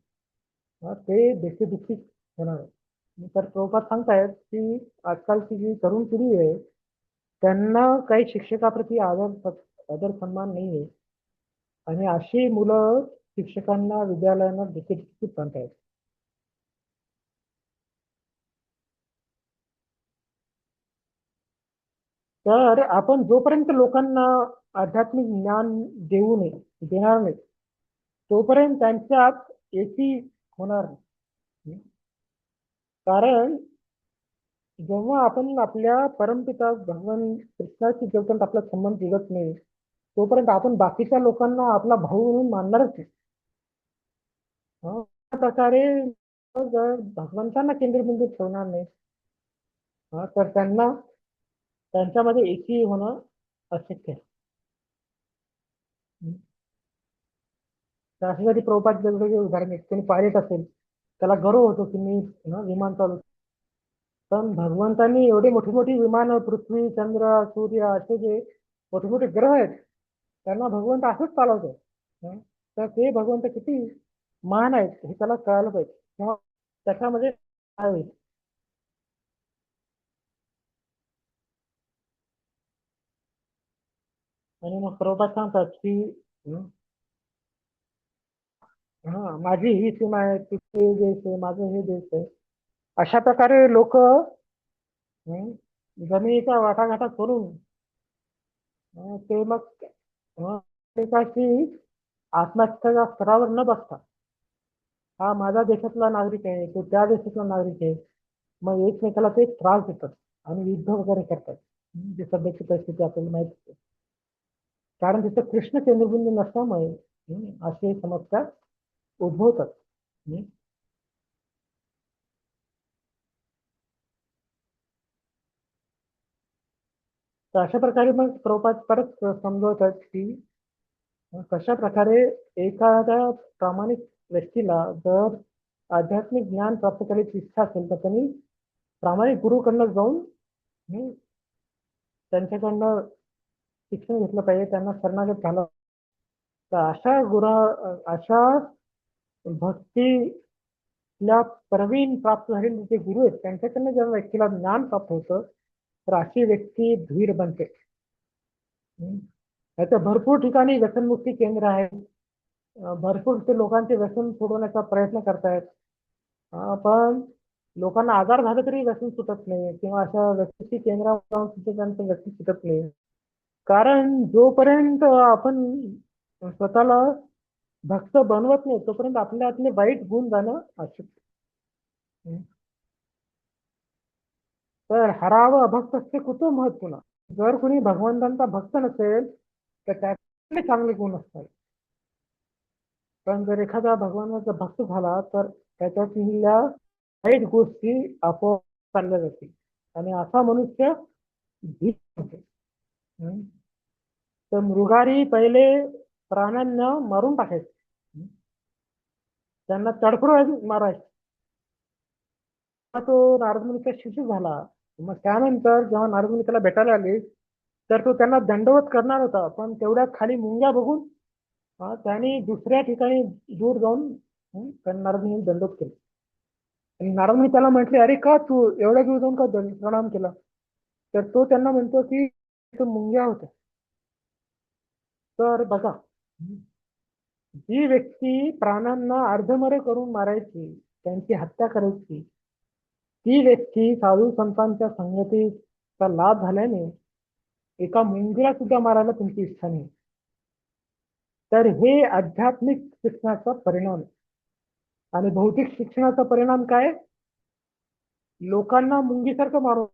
Speaker 1: ते देशदुखी होणार. तर प्रभुपाद सांगतायत की आजकालची जी तरुण पिढी आहे त्यांना काही शिक्षकाप्रती आदर सन्मान नाही आहे आणि अशी मुलं शिक्षकांना विद्यालयांना देखील सांगतायत. तर आपण जोपर्यंत लोकांना आध्यात्मिक ज्ञान देणार नाही तोपर्यंत त्यांच्यात एकी होणार नाही. कारण जेव्हा आपण आपल्या परमपिता भगवान कृष्णाशी जोपर्यंत आपला संबंध जुळत नाही तोपर्यंत आपण बाकीच्या लोकांना आपला भाऊ म्हणून मानणारच नाही. अशा प्रकारे जर भगवंतांना केंद्रबिंदू ठेवणार नाही तर त्यांच्यामध्ये एकी होणं अशक्य आहे. त्यासाठी प्रभुपाद वेगवेगळे उदाहरण आहेत. कोणी पायलट असेल त्याला गर्व होतो की मी विमान चालवतो. पण भगवंतांनी एवढे मोठी मोठी विमानं पृथ्वी चंद्र सूर्य असे जे मोठे मोठे ग्रह आहेत त्यांना भगवंत असंच चालवतो. तर ते भगवंत किती महान आहेत हे त्याला कळायला पाहिजे. किंवा त्याच्यामध्ये काय होईल. आणि मग प्रभुपाद सांगतात की माझी ही सीमा आहे तिथे देश आहे माझं हे देश आहे. अशा प्रकारे लोक जमिनीचा वाटाघाटा करून ते मग एकाची आत्महत्याच्या स्तरावर न बसता हा माझा देशातला नागरिक आहे तो त्या देशातला नागरिक आहे मग एकमेकाला ते त्रास देतात आणि युद्ध वगैरे करतात. जे सध्याची परिस्थिती आपल्याला माहित असते. कारण तिथं कृष्ण केंद्रबिंदू नसल्यामुळे असे समस्या उद्भवतात. तर अशा प्रकारे मग प्रभुपाद परत समजवतात की कशा प्रकारे एखाद्या प्रामाणिक व्यक्तीला जर आध्यात्मिक ज्ञान प्राप्त करायची इच्छा असेल तर त्यांनी प्रामाणिक गुरुकडनं जाऊन त्यांच्याकडनं शिक्षण घेतलं पाहिजे. त्यांना शरणागत झालं. तर अशा भक्तीला प्रवीण प्राप्त झालेले जे गुरु आहेत त्यांच्याकडनं जेव्हा व्यक्तीला ज्ञान प्राप्त होतं तर अशी व्यक्ती धीर बनते. याच्या भरपूर ठिकाणी व्यसनमुक्ती केंद्र आहेत. भरपूर ते लोकांचे व्यसन सोडवण्याचा प्रयत्न करतायत. पण लोकांना आजार झाला तरी व्यसन सुटत नाही किंवा अशा व्यक्तीची केंद्रावर जाऊन त्यांचं व्यसन सुटत नाही. कारण जोपर्यंत आपण स्वतःला भक्त बनवत नाही तोपर्यंत आपल्या आतले वाईट गुण जाणं अशक्य. तर हरावं अभक्त असते कुठं महत्व. जर कोणी भगवंतांचा भक्त नसेल तर त्याचे चांगले गुण असतात. पण जर एखादा भगवानाचा भक्त झाला तर त्याच्यातल्या वाईट गोष्टी आपोआप चालल्या जातील आणि असा मनुष्य भीत होते. तर मृगारी पहिले प्राण्यांना मारून टाकायचे. त्यांना तडफडून मारायचे. तो नारद मुनीचा शिष्य झाला. मग त्यानंतर जेव्हा नारद मुनी त्याला भेटायला आले तर तो त्यांना दंडवत करणार होता. पण तेवढ्यात खाली मुंग्या बघून त्याने दुसऱ्या ठिकाणी दूर जाऊन नारद मुनी दंडवत केले. आणि नारद मुनी त्याला म्हटले अरे का तू एवढ्या दूर जाऊन का प्रणाम केला. तर तो त्यांना म्हणतो की मुंग्या होत्या. तर बघा जी व्यक्ती प्राण्यांना अर्धमरे करून मारायची, त्यांची हत्या करायची, ती व्यक्ती साधू संतांच्या संगतीचा लाभ झाल्याने एका मुंगीला सुद्धा मारायला तुमची इच्छा नाही. तर हे आध्यात्मिक शिक्षणाचा परिणाम आहे. आणि भौतिक शिक्षणाचा परिणाम काय? लोकांना मुंगीसारखं मारू.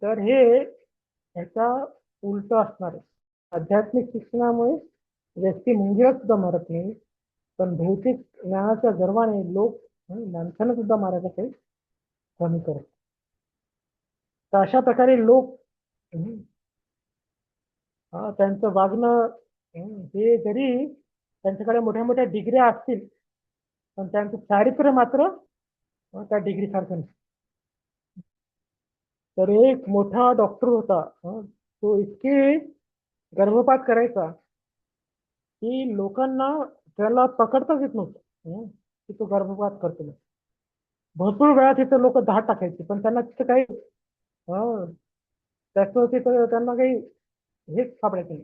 Speaker 1: तर हे ह्याचा उलट असणार आहे. आध्यात्मिक शिक्षणामुळे व्यक्ती मुंगीला सुद्धा मारत नाही, पण भौतिक ज्ञानाच्या गर्वाने लोक माणसाला सुद्धा मारायचं काही कमी करत. तर अशा प्रकारे लोक त्यांचं वागणं हे जरी त्यांच्याकडे मोठ्या मोठ्या डिग्र्या असतील, पण त्यांचं चारित्र्य मात्र त्या डिग्री सारखं नसतं. तर एक मोठा डॉक्टर होता, तो इतके गर्भपात करायचा की लोकांना त्याला पकडताच येत नव्हतं की तो गर्भपात करतो. भरपूर वेळा तिथे लोक धाड टाकायचे, पण त्यांना तिथं काही त्याचं तिथं त्यांना काही हेच सापडायचं नाही.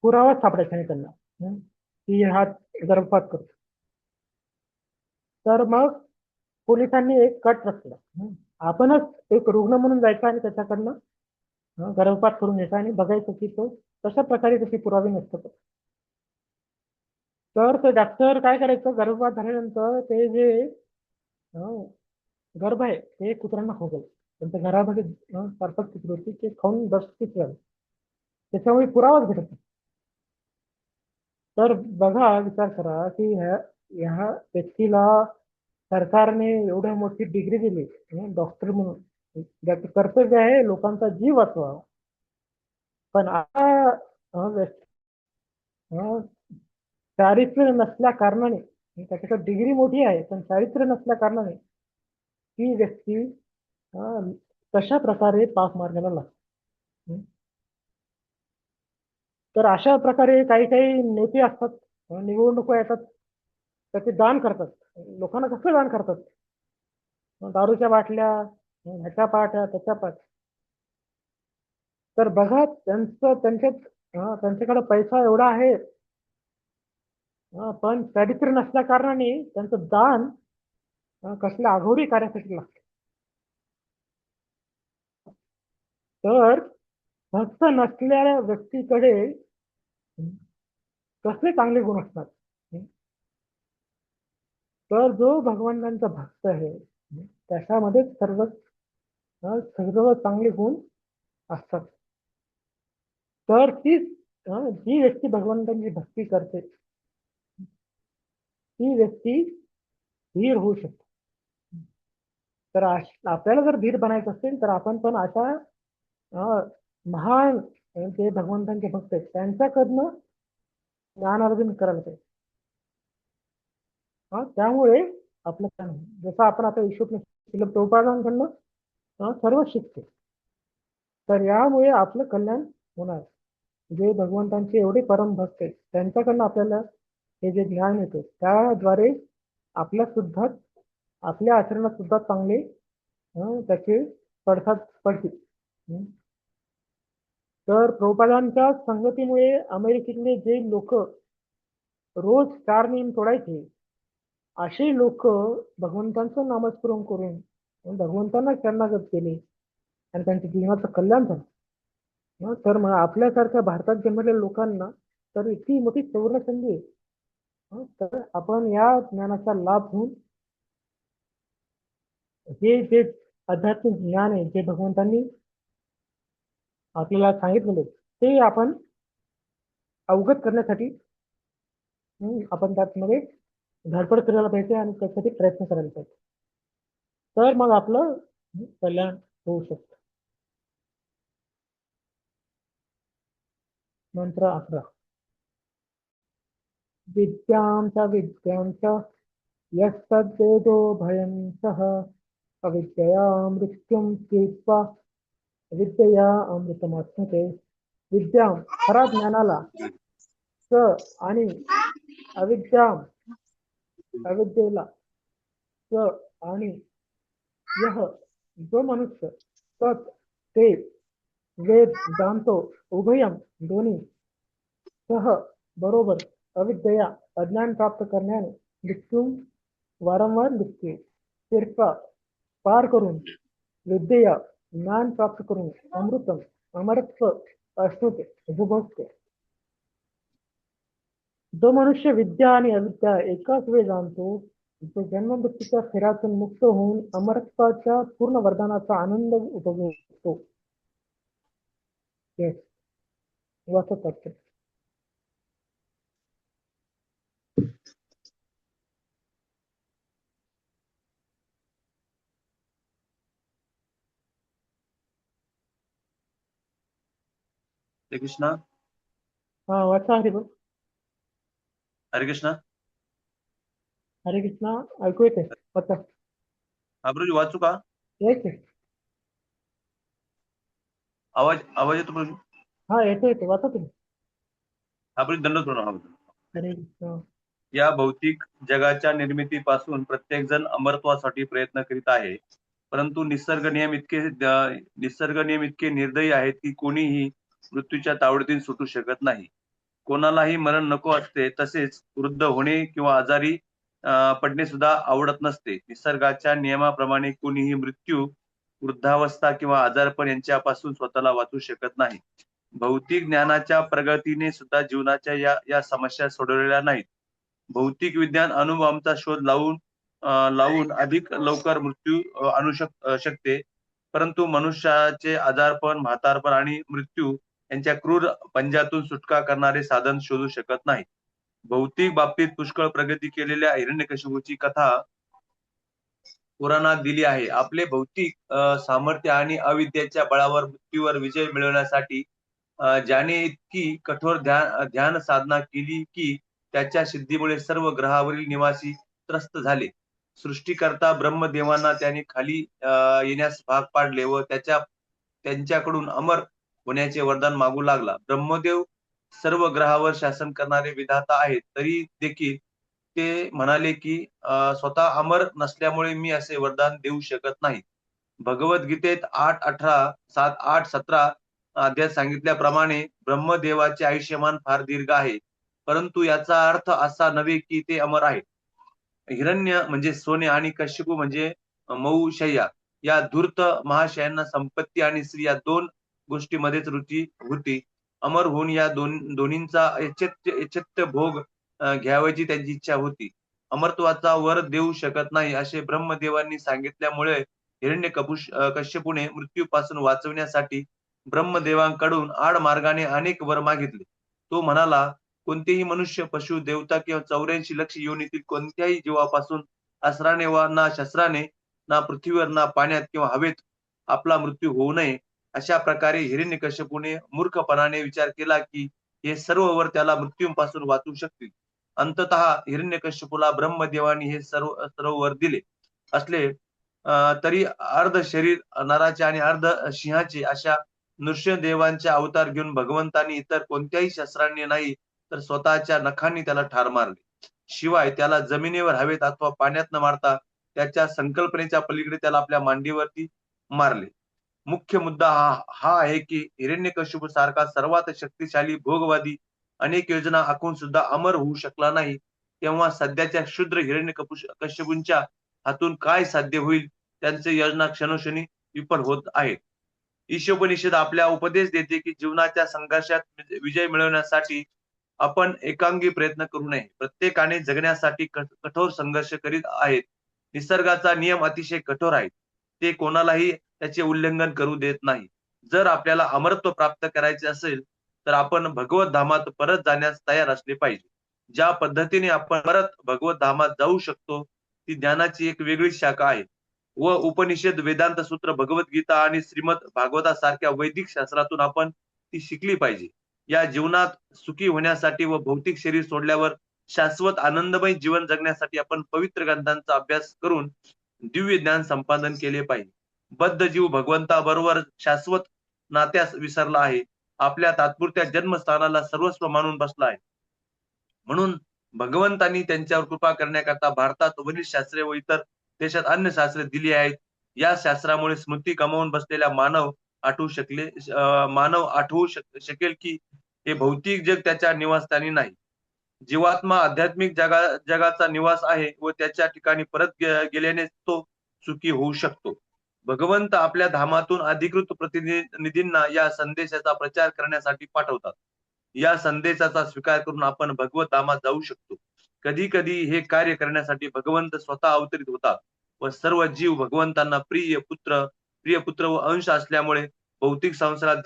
Speaker 1: पुरावाच सापडायचा नाही त्यांना की हा गर्भपात करतो. तर मग पोलिसांनी एक कट रचला. आपणच एक रुग्ण म्हणून जायचं आणि त्याच्याकडनं गर्भपात करून घ्यायचा आणि बघायचं की तो कशा प्रकारे त्याची पुरावे नसतं. तर ते डॉक्टर काय करायचं, गर्भपात झाल्यानंतर ते जे गर्भ आहे ते कुत्र्यांना खाऊ घालायचं. त्यांच्या घरामध्ये 4-5 कुत्री होती, ते खाऊन 10 झाले. त्याच्यामुळे पुरावाच भेटत नाही. तर बघा, विचार करा की ह्या व्यक्तीला सरकारने एवढ्या मोठी डिग्री दिली डॉक्टर म्हणून, ज्याचं कर्तव्य आहे लोकांचा जीव वाचवा, पण आता चारित्र्य नसल्या कारणाने, त्याच्याकडे डिग्री मोठी आहे पण चारित्र्य नसल्या कारणाने ती व्यक्ती कशा प्रकारे पाप मार्गाला लागते. तर अशा प्रकारे काही काही नेते असतात, निवडणुका येतात तर ते दान करतात. लोकांना कसं दान करतात? दारूच्या बाटल्या, ह्याच्या पाट्या, त्याच्या पाट्या. तर बघा, त्यांच्याकडे पैसा एवढा आहे, पण चारित्र्य नसल्या कारणाने त्यांचं दान कसल्या अघोरी कार्यासाठी लागतं. तर भक्त नसलेल्या व्यक्तीकडे कसले चांगले गुण असतात? तर जो भगवंतांचा भक्त आहे त्याच्यामध्ये सर्व चांगले गुण असतात. तर जी व्यक्ती भगवंतांची भक्ती करते ती व्यक्ती धीर होऊ शकते. तर आपल्याला जर धीर बनायचं असेल तर आपण पण अशा महान जे भगवंतांचे भक्त आहेत त्यांच्याकडनं ज्ञान अर्जन करायला पाहिजे. त्यामुळे आपलं काय, जसं आपण आता विश्वप्रिय प्रभुपादांकडनं सर्व शिकतो, तर यामुळे आपलं कल्याण होणार. जे भगवंतांचे एवढे परम भक्त आहेत त्यांच्याकडनं आपल्याला हे जे ज्ञान येते त्याद्वारे आपल्या आचरणात सुद्धा चांगले त्याचे पडसाद पडतील. तर प्रभुपादांच्या संगतीमुळे अमेरिकेतले जे लोक रोज 4 नियम तोडायचे, असे लोक भगवंतांचं नामस्मरण करून भगवंतांना शरणागत केले आणि त्यांच्या जीवनाचं कल्याण झालं. तर मग आपल्यासारख्या भारतात जन्मलेल्या लोकांना तर इतकी मोठी सुवर्ण संधी आहे. तर आपण या ज्ञानाचा लाभ घेऊन हे जे आध्यात्मिक ज्ञान आहे जे भगवंतांनी आपल्याला सांगितलेले ते आपण अवगत करण्यासाठी आपण त्यामध्ये धडपड करायला पाहिजे आणि त्यासाठी प्रयत्न करायला पाहिजे. तर मग आपलं कल्याण होऊ शकतं. मंत्र 11. विद्यां च यस्तद्वेदो भयं सः अविद्यया मृत्युं तीर्त्वा विद्यया अमृतमाप्नोते. विद्या खरा ज्ञानाला, स आणि अविद्येला स आणि यह जो मनुष्य तत् ते वेद जाणतो उभयम दोन्ही सह बरोबर अविद्यया अज्ञान प्राप्त करण्याने मृत्यू वारंवार दिसते तिरका पार करून विद्येया ज्ञान प्राप्त करून अमृतम अमरत्व अश्नुते उपभोगते. जो मनुष्य विद्या आणि अविद्या एकाच वेळ जाणतो तो जन्ममृत्यूच्या फेऱ्यातून मुक्त होऊन अमरत्वाच्या पूर्ण वरदानाचा आनंद उपभोगतो. Yes. वाचत असते.
Speaker 2: हरे कृष्णा.
Speaker 1: हा वाचा हरी बोल.
Speaker 2: हरे कृष्णा.
Speaker 1: हरे कृष्णा ऐकू येते वाचा.
Speaker 2: हा प्रभू वाचू का?
Speaker 1: येते.
Speaker 2: आवाज येतो प्रभू?
Speaker 1: हा येते वाचा तुम्ही.
Speaker 2: हा प्रभू दंड प्रणाम.
Speaker 1: हरे कृष्णा.
Speaker 2: या भौतिक जगाच्या निर्मितीपासून प्रत्येक जण अमरत्वासाठी प्रयत्न करीत आहे, परंतु निसर्ग नियम इतके निर्दयी आहेत की कोणीही मृत्यूच्या तावडीतून सुटू शकत नाही. कोणालाही मरण नको असते, तसेच वृद्ध होणे किंवा आजारी पडणे सुद्धा आवडत नसते. निसर्गाच्या नियमाप्रमाणे कोणीही मृत्यू, वृद्धावस्था किंवा आजारपण यांच्यापासून स्वतःला वाचू शकत नाही. भौतिक ज्ञानाच्या प्रगतीने सुद्धा जीवनाच्या या समस्या सोडवलेल्या नाहीत. भौतिक विज्ञान अणुबॉम्बचा शोध लावून अधिक लवकर मृत्यू आणू शकते, परंतु मनुष्याचे आजारपण, म्हातारपण आणि मृत्यू यांच्या क्रूर पंजातून सुटका करणारे साधन शोधू शकत नाही. भौतिक बाबतीत पुष्कळ प्रगती केलेल्या हिरण्यकशिपूची कथा पुराणात दिली आहे. आपले भौतिक सामर्थ्य आणि अविद्येच्या बळावर मृत्यूवर विजय मिळवण्यासाठी ज्याने इतकी कठोर ध्यान साधना केली की त्याच्या सिद्धीमुळे सर्व ग्रहावरील निवासी त्रस्त झाले. सृष्टीकर्ता ब्रह्मदेवांना त्याने खाली येण्यास भाग पाडले व त्यांच्याकडून अमर होण्याचे वरदान मागू लागला. ब्रह्मदेव सर्व ग्रहावर शासन करणारे विधाता आहेत, तरी देखील ते म्हणाले की स्वतः अमर नसल्यामुळे मी असे वरदान देऊ शकत नाही. भगवद्गीतेत 8:18, 7:8, 17 अध्यायात सांगितल्याप्रमाणे ब्रह्मदेवाचे आयुष्यमान फार दीर्घ आहे, परंतु याचा अर्थ असा नव्हे की ते अमर आहेत. हिरण्य म्हणजे सोने आणि कश्यपू म्हणजे मऊ शय्या. या धूर्त महाशयांना संपत्ती आणि स्त्री या दोन गोष्टीमध्येच रुची होती. अमर होऊन या दोन्हींचा एचेत्य भोग घ्यावयाची त्यांची इच्छा होती. अमरत्वाचा वर देऊ शकत नाही असे ब्रह्मदेवांनी सांगितल्यामुळे कश्यपूने मृत्यूपासून वाचवण्यासाठी ब्रह्मदेवांकडून आडमार्गाने अनेक वर मागितले. तो म्हणाला, कोणतेही मनुष्य, पशु, देवता किंवा 84 लक्ष योनीतील कोणत्याही जीवापासून अस्त्राने वा ना शस्त्राने, ना पृथ्वीवर, ना पाण्यात किंवा हवेत आपला मृत्यू होऊ नये. अशा प्रकारे हिरण्यकश्यपूने मूर्खपणाने विचार केला की हे सर्व वर त्याला मृत्यूपासून वाचवू शकतील. अंततः हिरण्यकश्यपूला ब्रह्मदेवानी हे सर्व वर दिले असले तरी अर्ध शरीर नराचे आणि अर्ध सिंहाचे अशा नृसिंहदेवांचे अवतार घेऊन भगवंतांनी इतर कोणत्याही शस्त्रांनी नाही तर स्वतःच्या नखांनी त्याला ठार मारले. शिवाय त्याला जमिनीवर, हवेत अथवा पाण्यात न मारता त्याच्या संकल्पनेच्या पलीकडे त्याला आपल्या मांडीवरती मारले. मुख्य मुद्दा हा आहे की हिरण्यकश्यपू सारखा सर्वात शक्तिशाली भोगवादी अनेक योजना आखून सुद्धा अमर होऊ शकला नाही, तेव्हा सध्याच्या क्षुद्र हिरण्यकश्यपूंच्या हातून काय साध्य होईल. त्यांचे योजना क्षणोक्षणी विफल होत आहेत. ईशोपनिषद आपल्या उपदेश देते की जीवनाच्या संघर्षात विजय मिळवण्यासाठी आपण एकांगी प्रयत्न करू नये. प्रत्येकाने जगण्यासाठी कठोर संघर्ष करीत आहेत. निसर्गाचा नियम अतिशय कठोर आहे, ते कोणालाही त्याचे उल्लंघन करू देत नाही. जर आपल्याला अमरत्व प्राप्त करायचे असेल तर आपण भगवत धामात परत जाण्यास तयार असले पाहिजे. ज्या पद्धतीने आपण परत भगवत धामात जाऊ शकतो ती ज्ञानाची एक वेगळी शाखा आहे व उपनिषद, वेदांत सूत्र, भगवद्गीता आणि श्रीमद भागवतासारख्या वैदिक शास्त्रातून आपण ती शिकली पाहिजे. या जीवनात सुखी होण्यासाठी व भौतिक शरीर सोडल्यावर शाश्वत आनंदमय जीवन जगण्यासाठी आपण पवित्र ग्रंथांचा अभ्यास करून दिव्य ज्ञान संपादन केले पाहिजे. बद्ध जीव भगवंताबरोबर शाश्वत नात्यास विसरला आहे. आपल्या तात्पुरत्या जन्मस्थानाला सर्वस्व मानून बसला आहे. म्हणून भगवंतांनी त्यांच्यावर कृपा करण्याकरता भारतात वरील शास्त्रे व इतर देशात अन्य शास्त्रे दिली आहेत. या शास्त्रामुळे स्मृती गमावून बसलेल्या मानव आठवू शकेल की हे भौतिक जग त्याच्या निवासस्थानी नाही. जीवात्मा आध्यात्मिक जगाचा निवास आहे व त्याच्या ठिकाणी परत गेल्याने तो सुखी होऊ शकतो. भगवंत आपल्या धामातून अधिकृत प्रतिनिधींना या संदेशाचा प्रचार करण्यासाठी पाठवतात. या संदेशाचा स्वीकार करून आपण भगवत धामात जाऊ शकतो. कधी कधी हे कार्य करण्यासाठी भगवंत स्वतः अवतरित होतात व सर्व जीव भगवंतांना प्रिय पुत्र व अंश असल्यामुळे भौतिक संसारात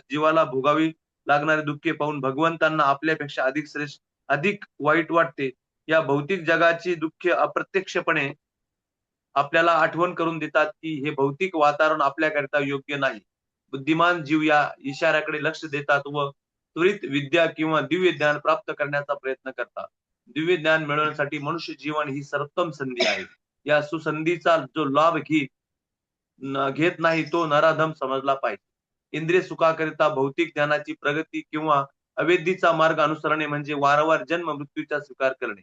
Speaker 2: जीवाला भोगावी लागणारे दुःखे पाहून भगवंतांना आपल्यापेक्षा अधिक वाईट वाटते. या भौतिक जगाची दुःखे अप्रत्यक्षपणे आपल्याला आठवण करून देतात की हे भौतिक वातावरण आपल्याकरिता योग्य नाही. बुद्धिमान जीव या इशाऱ्याकडे लक्ष देतात व त्वरित विद्या किंवा दिव्य ज्ञान प्राप्त करण्याचा प्रयत्न करतात. दिव्य ज्ञान मिळवण्यासाठी मनुष्य जीवन ही सर्वोत्तम संधी आहे. या सुसंधीचा जो लाभ घेत नाही तो नराधम समजला पाहिजे. इंद्रिय सुखाकरिता भौतिक ज्ञानाची प्रगती किंवा अवेद्धीचा मार्ग अनुसरणे म्हणजे वारंवार जन्म मृत्यूचा स्वीकार करणे.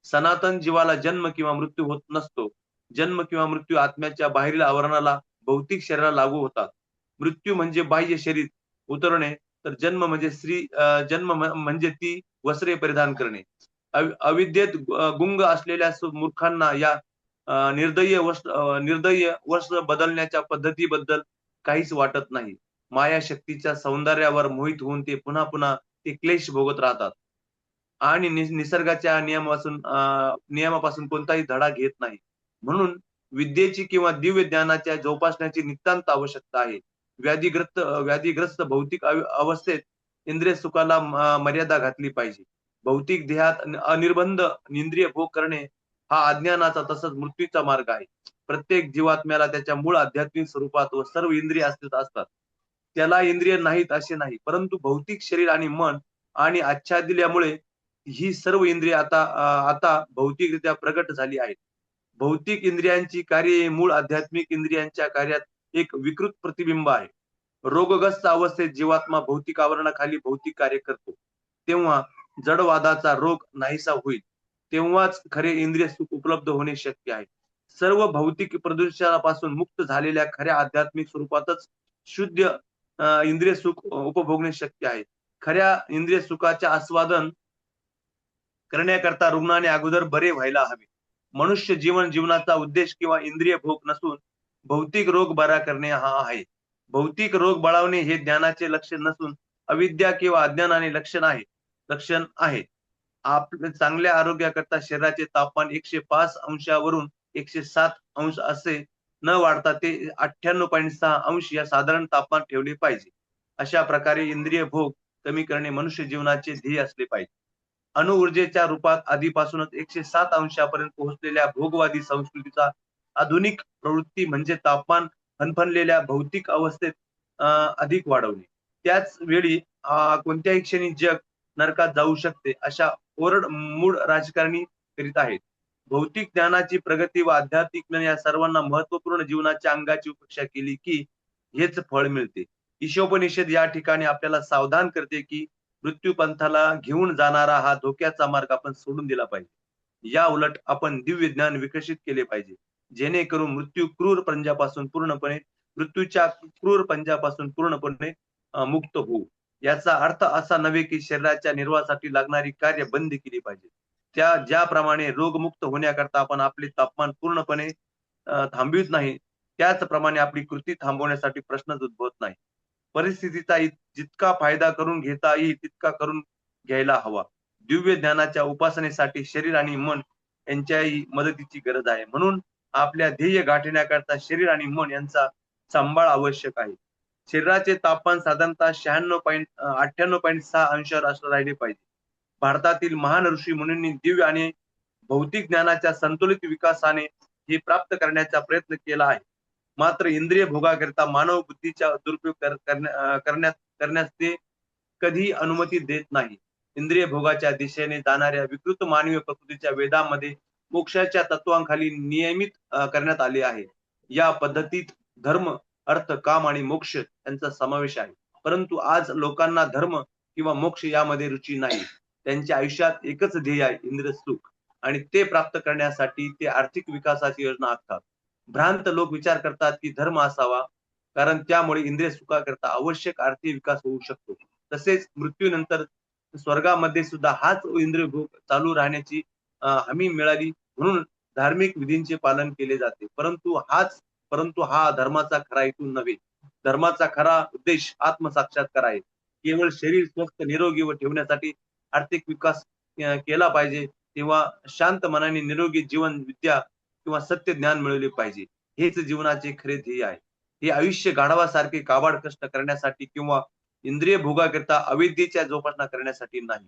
Speaker 2: सनातन जीवाला जन्म किंवा मृत्यू होत नसतो. जन्म किंवा मृत्यू आत्म्याच्या बाहेरील आवरणाला भौतिक शरीराला लागू होतात. मृत्यू म्हणजे बाह्य शरीर उतरणे तर जन्म म्हणजे ती वस्त्रे परिधान करणे. अविद्येत गुंग असलेल्या मूर्खांना या निर्दयी वस्त्र बदलण्याच्या पद्धतीबद्दल काहीच वाटत नाही. माया शक्तीच्या सौंदर्यावर मोहित होऊन ते पुन्हा ते क्लेश भोगत राहतात आणि निसर्गाच्या नियमापासून कोणताही धडा घेत नाही. म्हणून विद्येची किंवा दिव्य ज्ञानाच्या जोपासण्याची नितांत आवश्यकता आहे. व्याधीग्रस्त भौतिक अवस्थेत इंद्रिय सुखाला मर्यादा घातली पाहिजे. भौतिक देहात अनिर्बंध इंद्रिय भोग करणे हा अज्ञानाचा तसंच मृत्यूचा मार्ग आहे. प्रत्येक जीवात्म्याला त्याच्या मूळ आध्यात्मिक स्वरूपात व सर्व इंद्रिय असतात. त्याला इंद्रिय नाहीत असे नाही, परंतु भौतिक शरीर आणि मन आणि आच्छादिल्यामुळे ही सर्व इंद्रिय आता भौतिकरित्या प्रगट झाली आहेत. भौतिक इंद्रियांची कार्ये मूळ आध्यात्मिक इंद्रियांच्या कार्यात एक विकृत प्रतिबिंब आहे. रोगग्रस्त अवस्थेत जीवात्मा भौतिक आवरणाखाली भौतिक कार्य करतो तेव्हा जडवादाचा रोग नाहीसा होईल. तेव्हाच खरे इंद्रिय सुख उपलब्ध होणे शक्य आहे. सर्व भौतिक प्रदूषणापासून मुक्त झालेल्या खऱ्या आध्यात्मिक स्वरूपातच शुद्ध इंद्रिय सुख उपभोगणे शक्य आहे. खऱ्या इंद्रिय सुखाचे आस्वादन करण्याकरता रुग्णाने अगोदर बरे व्हायला हवे. मनुष्य जीवनाचा उद्देश किंवा इंद्रिय भोग नसून भौतिक रोग बरा करणे हा आहे. भौतिक रोग बळावणे हे ज्ञानाचे लक्षण नसून अविद्या किंवा अज्ञानाने लक्षण आहे. आपल्या चांगल्या आरोग्याकरता शरीराचे तापमान 105 अंशावरून 107 अंश असे न वाढता ते 98.6 अंश या साधारण तापमान ठेवले पाहिजे. अशा प्रकारे इंद्रिय भोग कमी करणे मनुष्य जीवनाचे ध्येय असले पाहिजे. अणुऊर्जेच्या रूपात आधीपासूनच 107 अंशापर्यंत पोहोचलेल्या भोगवादी संस्कृतीचा आधुनिक प्रवृत्ती म्हणजे तापमान फनफनलेल्या भौतिक अवस्थेत अधिक वाढवणे. त्याच वेळी कोणत्याही क्षणी जग नरकात जाऊ शकते अशा मूळ राजकारणी करीत आहेत. भौतिक ज्ञानाची प्रगती व आध्यात्मिक ज्ञान या सर्वांना महत्वपूर्ण जीवनाच्या अंगाची उपेक्षा केली की हेच फळ मिळते. ईशोपनिषद या ठिकाणी आपल्याला सावधान करते की मृत्यू पंथाला घेऊन जाणारा हा धोक्याचा मार्ग आपण सोडून दिला पाहिजे. या उलट आपण दिव्य ज्ञान विकसित केले पाहिजे जेणेकरून मृत्यूच्या क्रूर पंजापासून पूर्णपणे मुक्त होऊ. याचा अर्थ असा नव्हे की शरीराच्या निर्वाहासाठी लागणारी कार्य बंद केली पाहिजे. ज्याप्रमाणे रोगमुक्त होण्याकरता आपण आपले तापमान पूर्णपणे थांबवित नाही त्याचप्रमाणे आपली कृती थांबवण्यासाठी प्रश्नच उद्भवत नाही. परिस्थितीचा जितका फायदा करून घेता येईल तितका करून घ्यायला हवा. दिव्य ज्ञानाच्या उपासनेसाठी शरीर आणि मन यांच्याही मदतीची गरज आहे. म्हणून आपल्या ध्येय गाठण्याकरता शरीर आणि मन यांचा सांभाळ आवश्यक आहे. शरीराचे तापमान साधारणतः 98.6 अंशावर असं राहिले पाहिजे. भारतातील महान ऋषी मुनींनी दिव्य आणि भौतिक ज्ञानाच्या संतुलित विकासाने हे प्राप्त करण्याचा प्रयत्न केला आहे. मात्र इंद्रिय भोगाकरिता मानव बुद्धीचा दुरुपयोग करण्यास ते कधी अनुमती देत नाही. इंद्रिय भोगाच्या दिशेने जाणाऱ्या विकृत मानवीय प्रकृतीच्या वेदामध्ये मोक्षाच्या तत्वांखाली नियमित करण्यात आले आहे. या पद्धतीत धर्म, अर्थ, काम आणि मोक्ष यांचा समावेश आहे. परंतु आज लोकांना धर्म किंवा मोक्ष यामध्ये रुची नाही. त्यांच्या आयुष्यात एकच ध्येय आहे, इंद्रिय सुख. आणि ते प्राप्त करण्यासाठी ते आर्थिक विकासाची योजना आखतात. भ्रांत लोक विचार करतात की धर्म असावा, कारण त्यामुळे इंद्रिय सुखाकरता आवश्यक आर्थिक विकास होऊ शकतो. तसेच मृत्यूनंतर स्वर्गामध्ये सुद्धा हाच इंद्रिय भोग चालू राहण्याची हमी मिळाली म्हणून धार्मिक विधींचे पालन केले जाते. परंतु हा धर्माचा खरा हेतू नव्हे. धर्माचा खरा उद्देश आत्मसाक्षात्कार आहे. केवळ शरीर स्वस्थ निरोगी व ठेवण्यासाठी आर्थिक विकास केला पाहिजे, तेव्हा शांत मनाने निरोगी जीवन विद्या किंवा सत्य ज्ञान मिळवले पाहिजे. हेच जीवनाचे खरे ध्येय आहे. हे आयुष्य गाढवासारखे काबाड कष्ट करण्यासाठी किंवा इंद्रिय भोगाकरिता अविद्येच्या जोपासना करण्यासाठी नाही.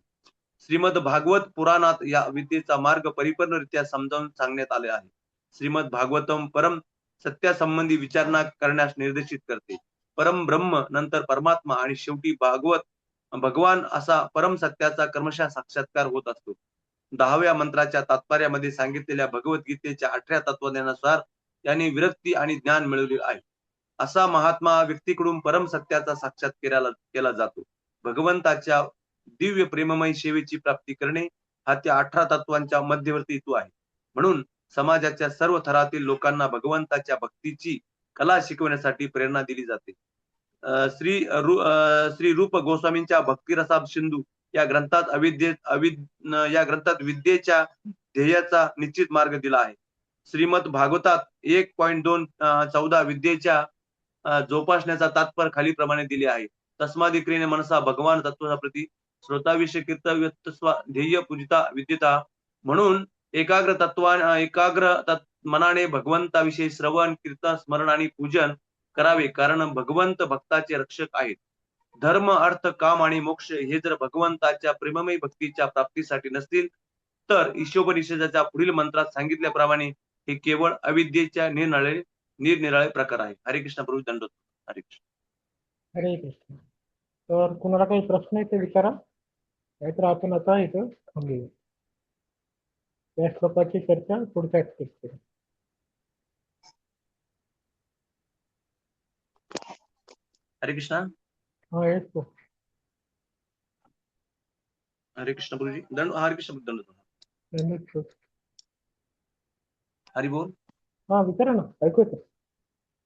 Speaker 2: श्रीमद भागवत पुराणात या विद्येचा मार्ग परिपूर्णरित्या समजावून सांगण्यात आले आहे. श्रीमद भागवतम परम सत्यासंबंधी विचारणा करण्यास निर्देशित करते. परम ब्रह्म, नंतर परमात्मा आणि शेवटी भगवान असा परम सत्याचा क्रमशः साक्षात्कार होत असतो. 10व्या मंत्राच्या तात्पर्यामध्ये सांगितलेल्या भगवद्गीतेच्या 8व्या तत्वज्ञानानुसार त्यांनी विरक्ती आणि ज्ञान मिळवले आहे. असा महात्मा व्यक्तीकडून परम सत्याचा साक्षात केला जातो. भगवंताच्या दिव्य प्रेममय सेवेची प्राप्ती करणे हा त्या 18 तत्वांच्या मध्यवर्ती हेतू आहे. म्हणून समाजाच्या सर्व थरातील लोकांना भगवंताच्या भक्तीची कला शिकवण्यासाठी प्रेरणा दिली जाते. श्री रूप गोस्वामींच्या भक्तिरसाब सिंधू या ग्रंथात विद्येच्या ध्येयाचा निश्चित मार्ग दिला आहे. श्रीमद भागवतात 1.214 विद्येच्या जोपासण्याचा तात्पर्य खालीप्रमाणे दिले आहे. तस्मादिक्रियेने मनसा भगवान तत्वाच्या प्रती श्रोताविषय कीर्तव्य ध्येय पूजिता विद्यता. म्हणून एकाग्र मनाने भगवंताविषयी श्रवण, कीर्तन, स्मरण आणि पूजन करावे, कारण भगवंत भक्ताचे रक्षक आहेत. धर्म, अर्थ, काम आणि मोक्ष हे जर भगवंताच्या प्रेममय भक्तीच्या प्राप्तीसाठी नसतील तर ईशोपनिषदाच्या पुढील मंत्रात सांगितल्याप्रमाणे हे केवळ अविद्येच्या निरनिराळे प्रकार आहे. हरे कृष्ण प्रभू दंडोत. हरे कृष्ण.
Speaker 1: हरे कृष्ण. तर कुणाला काही प्रश्न आहे ते विचारा, नाहीतर आपण आता इथं थांबूया. या श्लोकाची चर्चा पुढच्या स्टेपवर करू.
Speaker 2: हरे कृष्ण.
Speaker 1: हा येस तो.
Speaker 2: हरे कृष्ण प्रभूजी. हरे कृष्ण दंडोत. हरी बोल.
Speaker 1: हा विचारा ना, ऐकू येतं.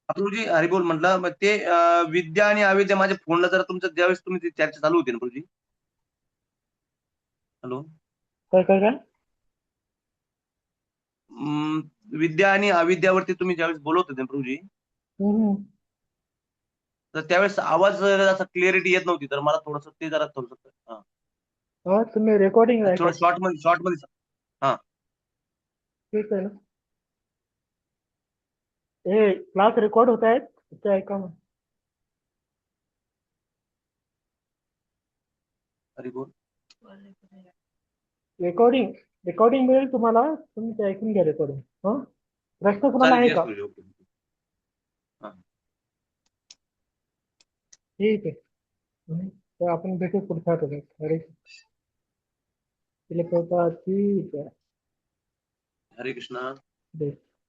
Speaker 2: प्रभूजी हरी बोल म्हटलं. मग ते विद्या आणि अविद्या माझ्या फोनला जरा तुमचं ज्यावेळेस तुम्ही ती चर्चा चालू होती ना प्रभूजी. हॅलो.
Speaker 1: काय
Speaker 2: विद्या आणि अविद्यावरती तुम्ही ज्यावेळेस बोलत होते प्रभूजी, तर त्यावेळेस आवाज असा क्लिअरिटी येत नव्हती, तर मला थोडस ते जरा
Speaker 1: हा तुम्ही रेकॉर्डिंग
Speaker 2: थोडं शॉर्ट मध्ये हा
Speaker 1: ठीक आहे ना. हे क्लास रेकॉर्ड होत आहेत ते ऐका मग.
Speaker 2: हरी बोल.
Speaker 1: रेकॉर्डिंग मिळेल तुम्हाला, तुम्ही ते ऐकून घ्या रेकॉर्डिंग. हा प्रश्न कुणाला आहे का? ठीक आहे. तर आपण भेटू पुढच्या आठवड्यात. हरे ठीक आहे.
Speaker 2: हरे कृष्ण.